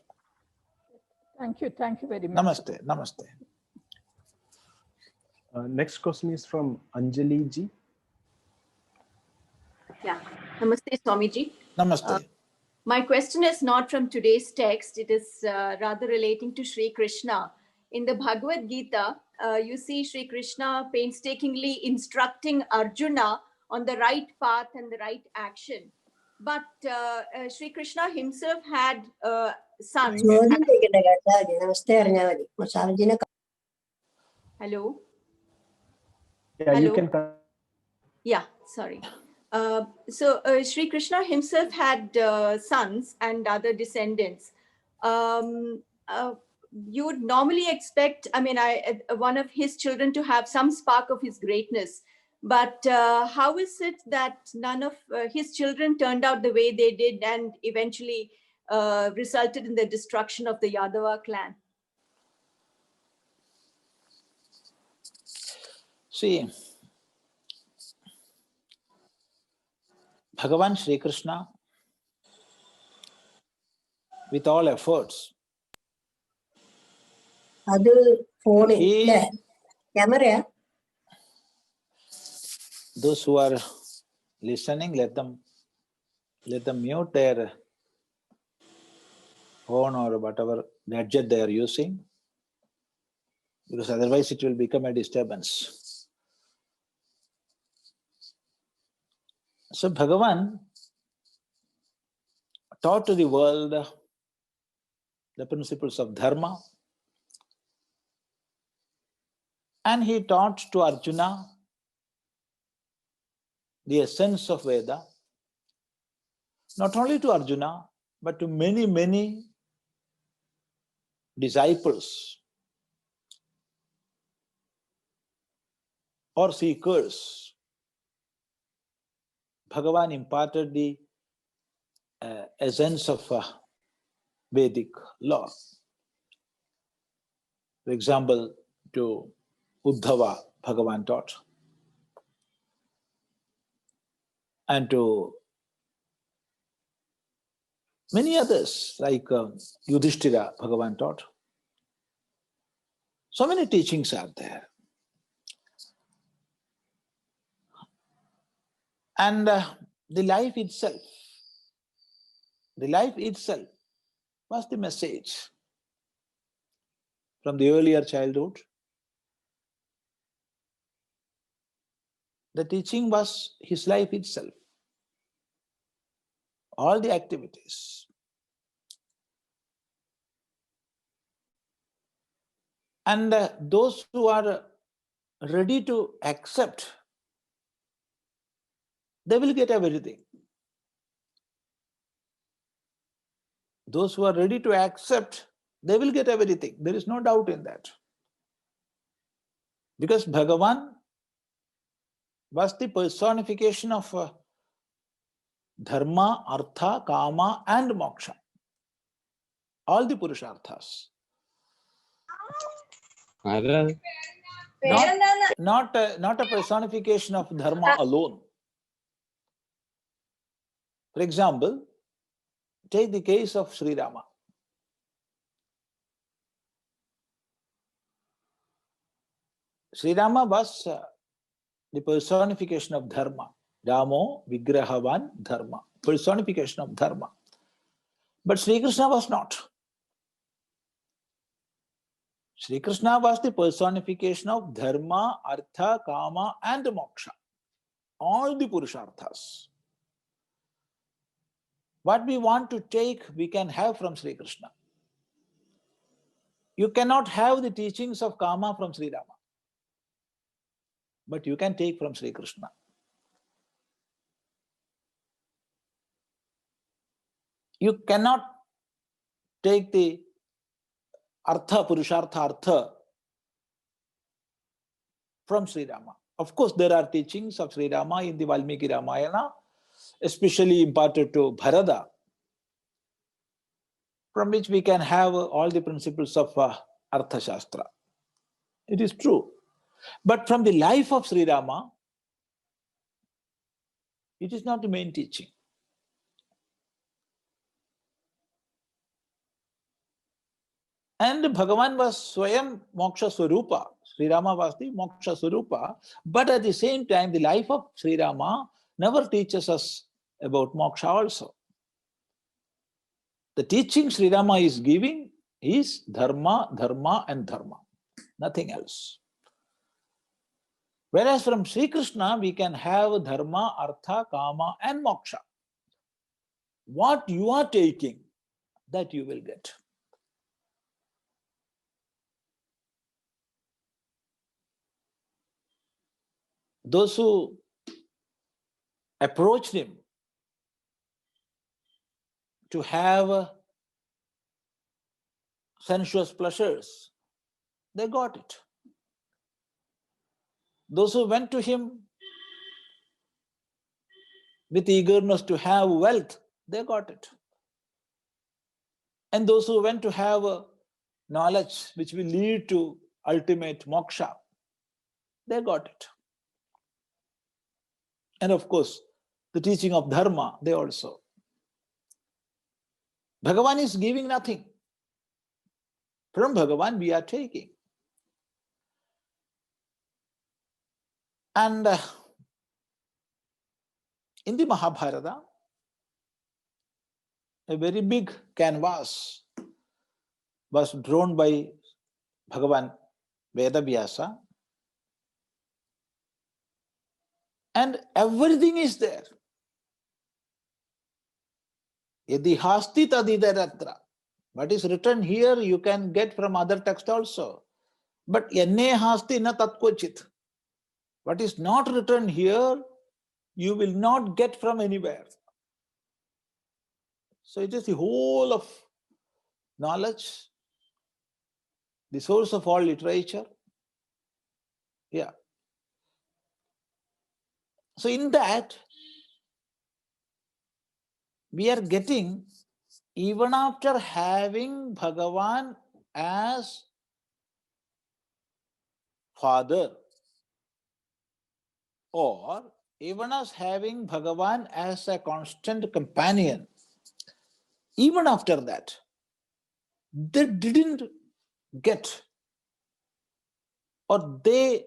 Thank you very much. Namaste, namaste. Next question is from Anjali ji. Yeah, Namaste Swamiji. Namaste. My question is not from today's text. It is rather relating to Sri Krishna. In the Bhagavad Gita, you see Sri Krishna painstakingly instructing Arjuna on the right path and the right action. But Sri Krishna himself had sons. Hello? Yeah, Hello? you can. Yeah, sorry. So Sri Krishna himself had sons and other descendants. You would normally expect, one of his children to have some spark of his greatness. But how is it that none of his children turned out the way they did and eventually resulted in the destruction of the Yadava clan? See, Bhagavan Sri Krishna, with all efforts, those who are listening, let them mute their phone or whatever gadget they are using, because otherwise it will become a disturbance. So Bhagavan taught to the world the principles of dharma, and he taught to Arjuna the essence of Veda, not only to Arjuna, but to many, many disciples or seekers. Bhagavan imparted the essence of Vedic law. For example, to Uddhava, Bhagavan taught, and to many others, like Yudhishthira, Bhagavan taught. So many teachings are there. And the life itself was the message from the earlier childhood. The teaching was his life itself. all the activities. And those who are ready to accept, they will get everything. Those who are ready to accept, they will get everything. There is no doubt in that. Because Bhagavan was the personification of dharma, artha, kama and moksha. All the purusharthas. Not a personification of dharma alone. For example, take the case of Sri Rama. Sri Rama was the personification of dharma. Ramo vigrahavan dharma. Personification of dharma. But Sri Krishna was not. Sri Krishna was the personification of dharma, artha, kama and moksha. All the purusharthas. What we want to take, we can have from Sri Krishna. You cannot have the teachings of kama from Sri Rama. But you can take from Sri Krishna. You cannot take the artha, purushartha, artha from Sri Rama. Of course, there are teachings of Sri Rama in the Valmiki Ramayana, especially imparted to Bharata, from which we can have all the principles of Artha Shastra. It is true. But from the life of Sri Rama, it is not the main teaching. And Bhagavan was Swayam Moksha Swarupa. Sri Rama was the Moksha Swarupa. But at the same time, the life of Sri Rama never teaches us about moksha also. The teaching Sri Rama is giving is dharma, dharma and dharma. Nothing else. Whereas from Sri Krishna, we can have dharma, artha, kama and moksha. What you are taking, that you will get. Those who approached him to have sensuous pleasures, they got it. Those who went to him with eagerness to have wealth, they got it. And those who went to have knowledge which will lead to ultimate moksha, they got it. And of course, the teaching of dharma, they also. Bhagavan is giving nothing. From Bhagavan we are taking. And in the Mahabharata, a very big canvas was drawn by Bhagavan Vedavyasa, and everything is there. Yadi hasti tadidharatra. What is written here you can get from other texts also. But yene hasti na tatkochit. What is not written here, you will not get from anywhere. So it is the whole of knowledge, the source of all literature. Yeah. So in that, we are getting, even after having Bhagavan as father, or even as having Bhagavan as a constant companion, even after that, they didn't get, or they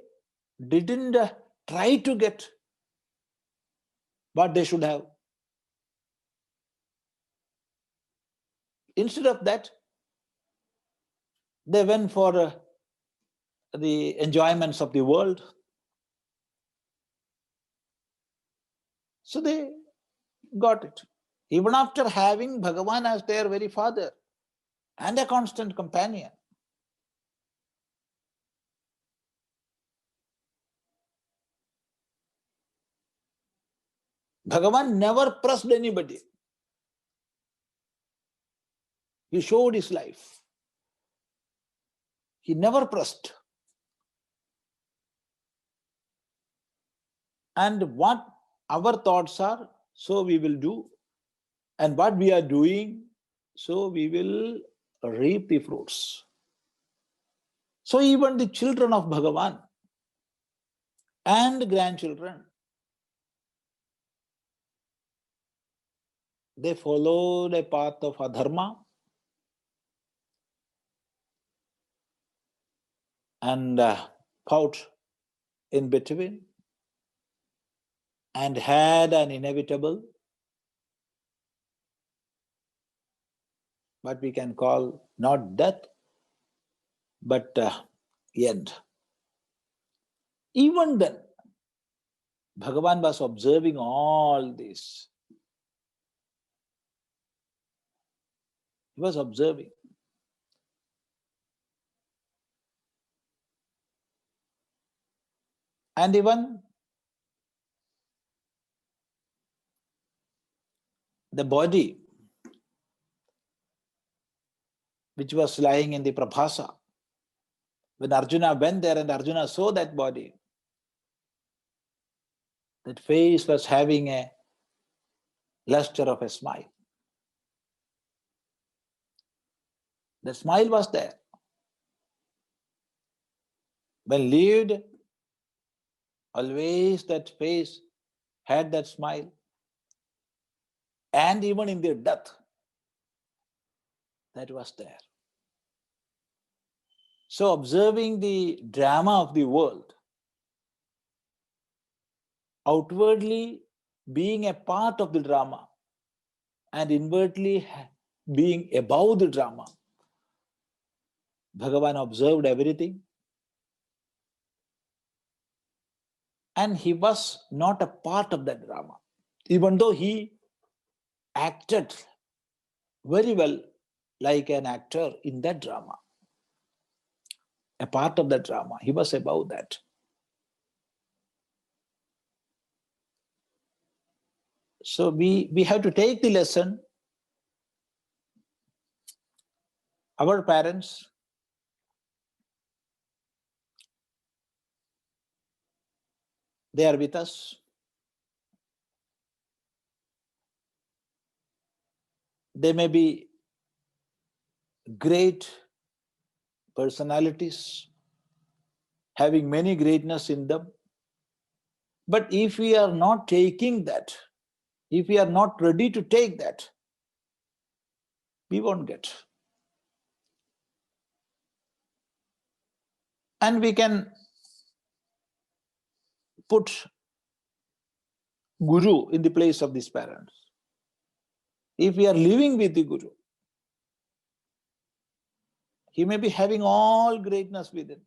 didn't try to get what they should have. Instead of that, they went for the enjoyments of the world. So they got it. even after having Bhagavan as their very father and a constant companion. Bhagavan never pressed anybody. He showed his life. He never pressed. And what our thoughts are, so we will do. And what we are doing, so we will reap the fruits. So even the children of Bhagavan and grandchildren, they followed a path of adharma and fought in between and had an inevitable, what we can call not death, but end. Even then, Bhagavan was observing all this. He was observing. And even the body which was lying in the Prabhasa, when Arjuna went there and Arjuna saw that body, that face was having a luster of a smile. The smile was there. When lived, always that face had that smile. And even in their death, that was there. So observing the drama of the world, outwardly being a part of the drama and inwardly being above the drama, Bhagavan observed everything. And he was not a part of that drama, even though he acted very well like an actor in that drama. A part of that drama, he was above that. So we have to take the lesson. Our parents, they are with us. They may be great personalities, having many greatness in them. But if we are not taking that, if we are not ready to take that, we won't get. And we can put Guru in the place of these parents. If we are living with the Guru, he may be having all greatness within.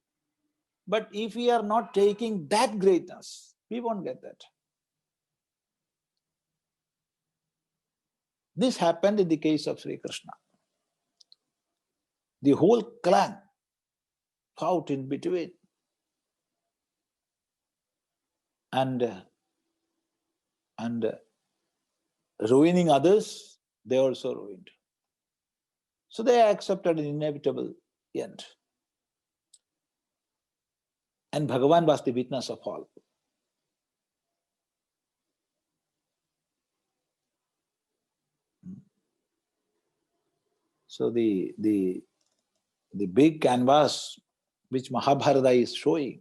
But if we are not taking that greatness, we won't get that. This happened in the case of Sri Krishna. The whole clan fought in between. And ruining others, they also ruined. So they accepted an inevitable end. And Bhagavan was the witness of all. So the big canvas which Mahabharata is showing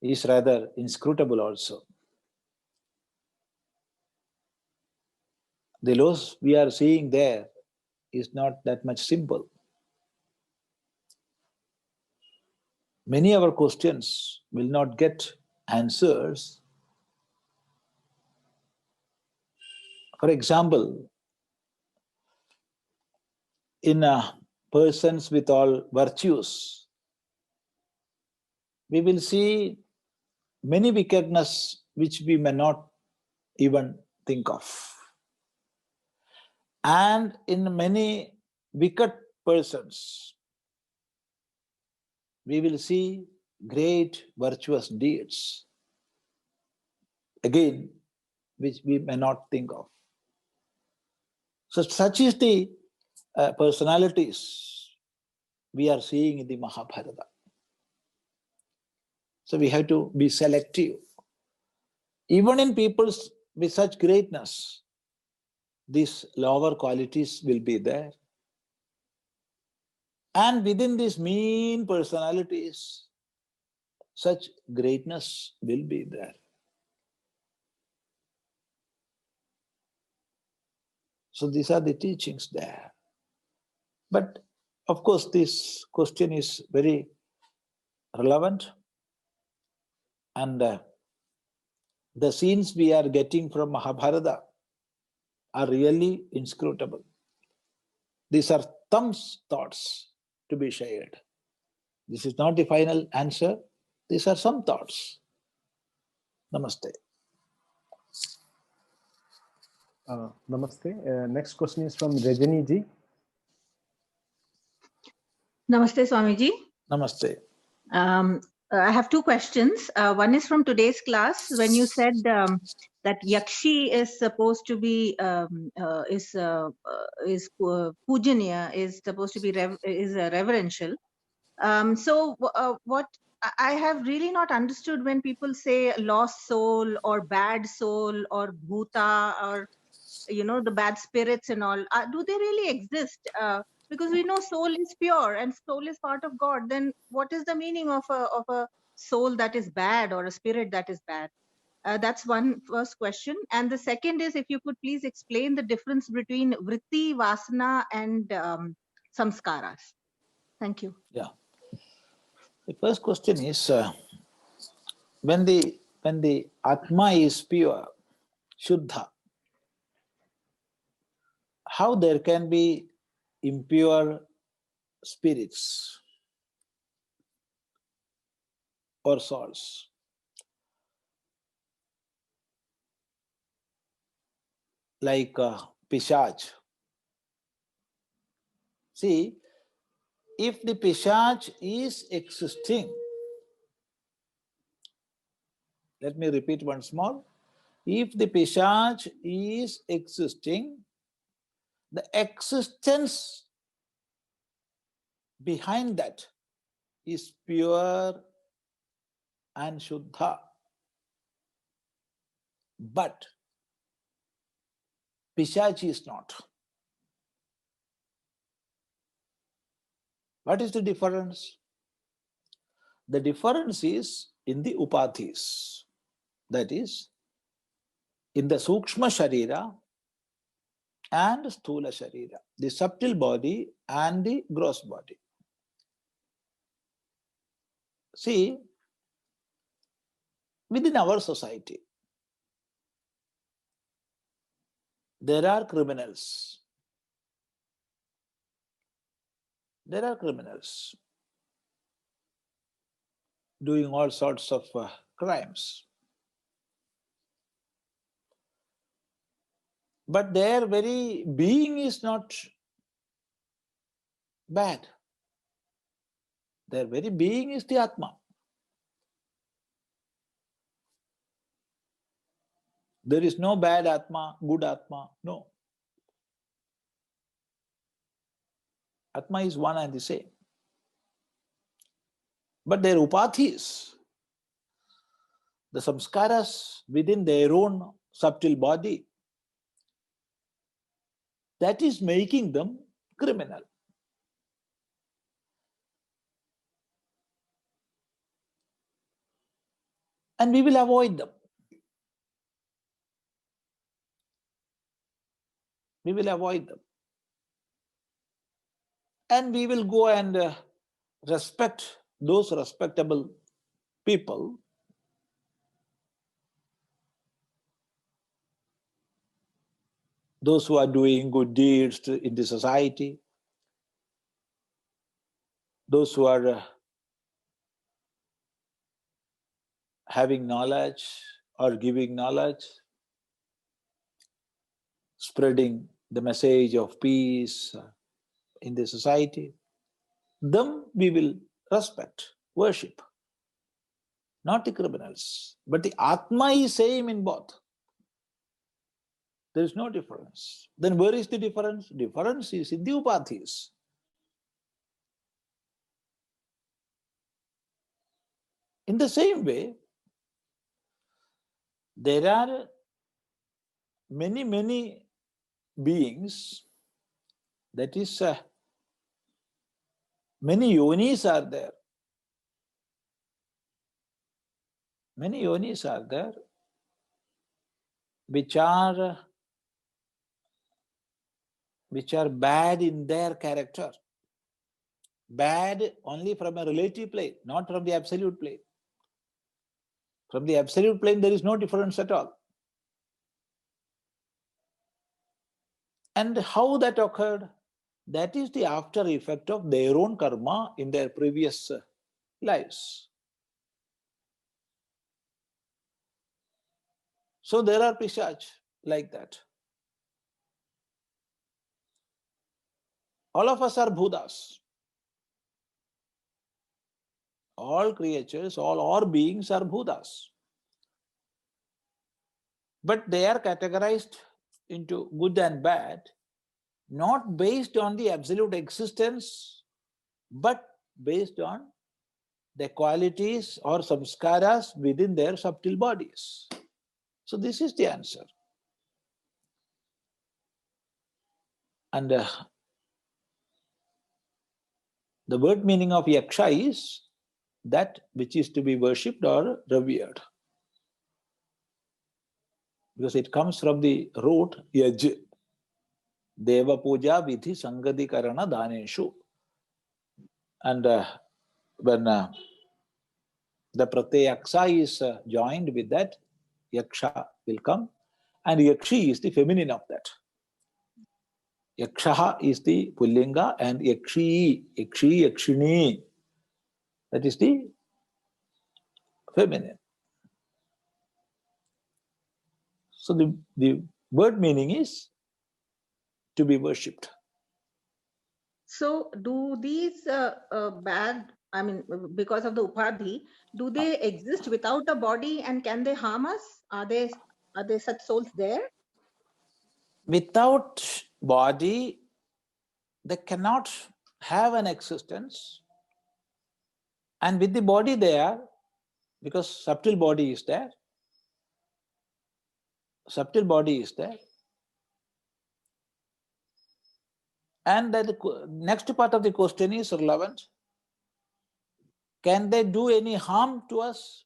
is rather inscrutable also. The laws we are seeing there is not that much simple. Many of our questions will not get answers. For example, in persons with all virtues, we will see many wickedness which we may not even think of. And in many wicked persons, we will see great virtuous deeds, again, which we may not think of. So such is the personalities we are seeing in the Mahabharata. So we have to be selective. Even in people with such greatness, these lower qualities will be there. And within these mean personalities, such greatness will be there. So these are the teachings there. But of course, this question is very relevant, and the scenes we are getting from Mahabharata are really inscrutable. These are thumbs thoughts to be shared. This is not the final answer. These are some thoughts. Namaste. Namaste. Next question is from Rajani ji. Namaste, Swamiji. Namaste. I have two questions. One is from today's class when you said that yakshi is supposed to be pujaniya, is supposed to be reverential. So what I have really not understood when people say lost soul or bad soul or bhuta or the bad spirits and all. Do they really exist? Because we know soul is pure and soul is part of God. Then what is the meaning of a soul that is bad or a spirit that is bad? That's one first question. And the second is, if you could please explain the difference between vritti, vasana, and samskaras. Thank you. Yeah. The first question is, when the Atma is pure, Shuddha, how there can be impure spirits or souls? Like Pishach. See, if the Pishach is existing, let me repeat once more. If the Pishach is existing, the existence behind that is pure and Shuddha. But Pishach is not. What is the difference? The difference is in the upadhis. That is, in the Sukshma Sharira and Sthula Sharira, the subtle body and the gross body. See, within our society, there are criminals. There are criminals doing all sorts of crimes. But their very being is not bad. Their very being is the Atma. There is no bad Atma, good Atma, no. Atma is one and the same. But their upadhis, the samskaras within their own subtle body, that is making them criminal. And we will avoid them. We will avoid them. And we will go and respect those respectable people those who are doing good deeds in the society, those who are having knowledge or giving knowledge, spreading the message of peace in the society, them we will respect, worship. Not the criminals. But the Atma is same in both. There is no difference. Then where is the difference? Difference is in the upadhis. In the same way, there are many beings, that is, many yonis are there. Many yonis are there which are bad in their character. Bad only from a relative plane, not from the absolute plane. From the absolute plane, there is no difference at all. And how that occurred? That is the after effect of their own karma in their previous lives. So there are pisach like that. All of us are Buddhas. All creatures, all our beings are Buddhas. But they are categorized into good and bad, not based on the absolute existence, but based on the qualities or samskaras within their subtle bodies. So this is the answer. And the word meaning of yaksha is that which is to be worshipped or revered. Because it comes from the root yajjne. Deva puja vidhi sangadhikarana dhaneshu. And when the pratyaya yaksa is joined with that, yaksha will come. And yakshi is the feminine of that. Yakshaha is the pullinga and yakshini, that is the feminine. So the word meaning is to be worshipped. So do these bad, I mean, because of the upadhi, do they exist without a body and can they harm us? Are there such souls there? Without body, they cannot have an existence. And with the body they are, because subtle body is there. Subtle body is there. And the next part of the question is relevant. Can they do any harm to us?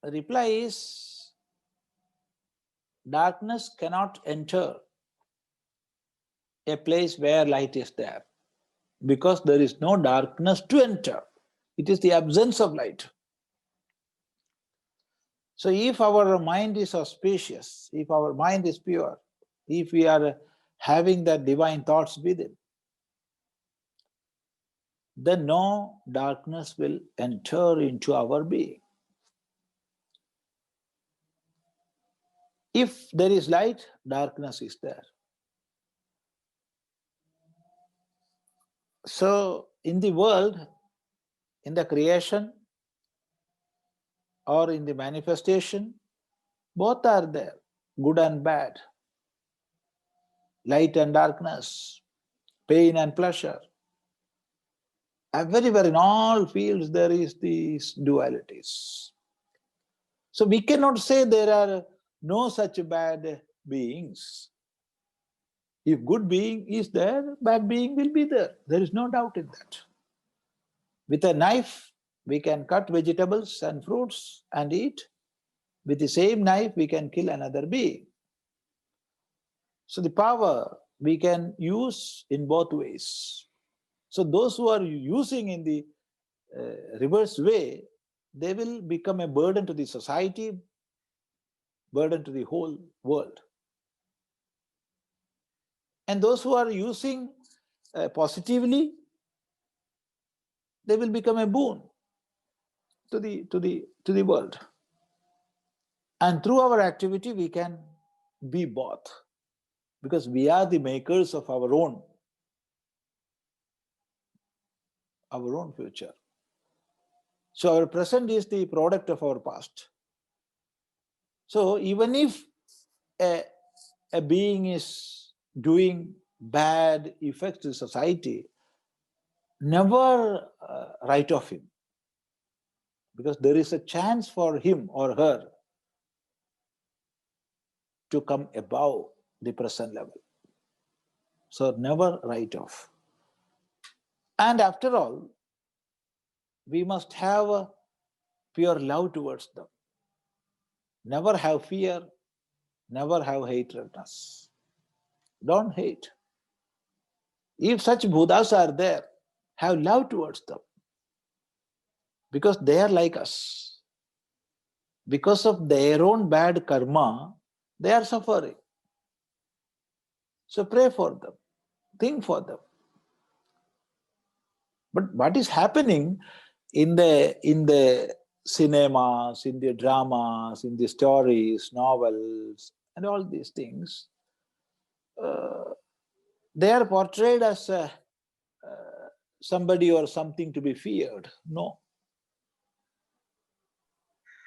The reply is, darkness cannot enter a place where light is there, because there is no darkness to enter. It is the absence of light. So if our mind is auspicious, if our mind is pure, if we are having the divine thoughts within, then no darkness will enter into our being. If there is light, darkness is there. So in the world, in the creation or in the manifestation, both are there, good and bad, light and darkness, pain and pleasure. Everywhere in all fields there is these dualities. So we cannot say there are no such bad beings. If good being is there, bad being will be there. There is no doubt in that. With a knife, we can cut vegetables and fruits and eat. With the same knife, we can kill another being. So the power we can use in both ways. So those who are using in the reverse way, they will become a burden to the society, burden to the whole world. And those who are using positively, they will become a boon to the world. And through our activity, we can be both, because we are the makers of our own future. So our present is the product of our past. So even if a being is doing bad effects to society, never write off him, because there is a chance for him or her to come above the present level. So never write off. And after all, we must have a pure love towards them. Never have fear, never have hatredness. Don't hate. If such Buddhas are there, have love towards them, because they are like us. Because of their own bad karma, they are suffering. So pray for them, think for them. But what is happening in the cinemas, in the dramas, in the stories, novels, and all these things, they are portrayed as somebody or something to be feared. No.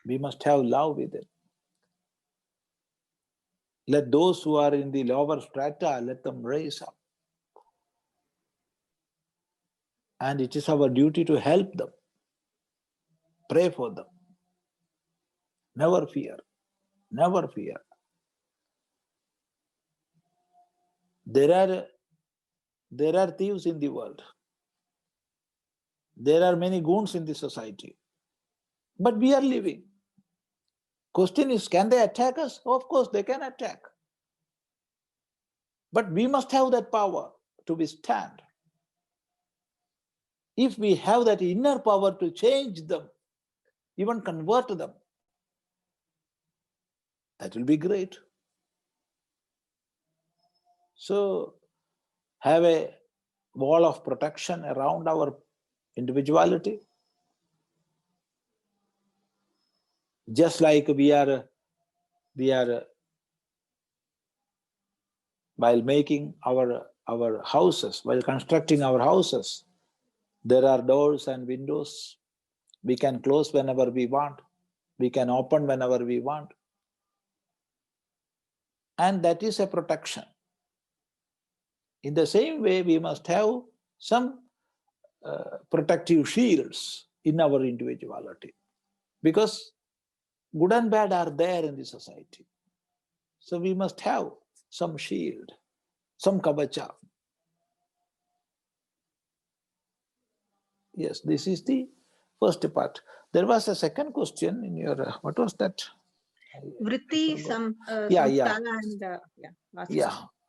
We must have love with it. Let those who are in the lower strata, let them rise up. And it is our duty to help them, pray for them. Never fear, never fear. There are thieves in the world. There are many goons in the society. But we are living. Question is, can they attack us? Of course, they can attack. But we must have that power to withstand. If we have that inner power to change them, even convert them, that will be great. So, have a wall of protection around our individuality. Just like we are while making our houses, while constructing our houses, there are doors and windows. We can close whenever we want. We can open whenever we want. And that is a protection. In the same way, we must have some protective shields in our individuality, because good and bad are there in the society. So we must have some shield, some kavacha. Yes, this is the first part. There was a second question in your, what was that? Vritti, Yeah. and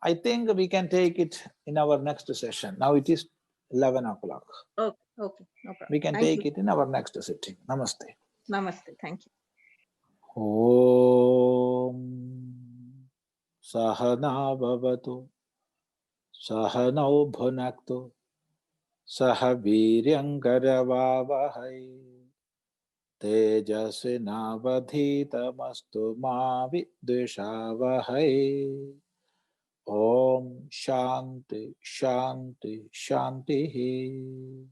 I think we can take it in our next session. Now it is 11 o'clock. Okay, no problem. We can take it in our next sitting. Namaste. Namaste, thank you. Om Sahana Bhavatu Sahanau Bhunaktu Sahaviryankaravavahai Tejasvinavadhitamastu ma vidvishavahai. Om Shanti Shanti Shanti.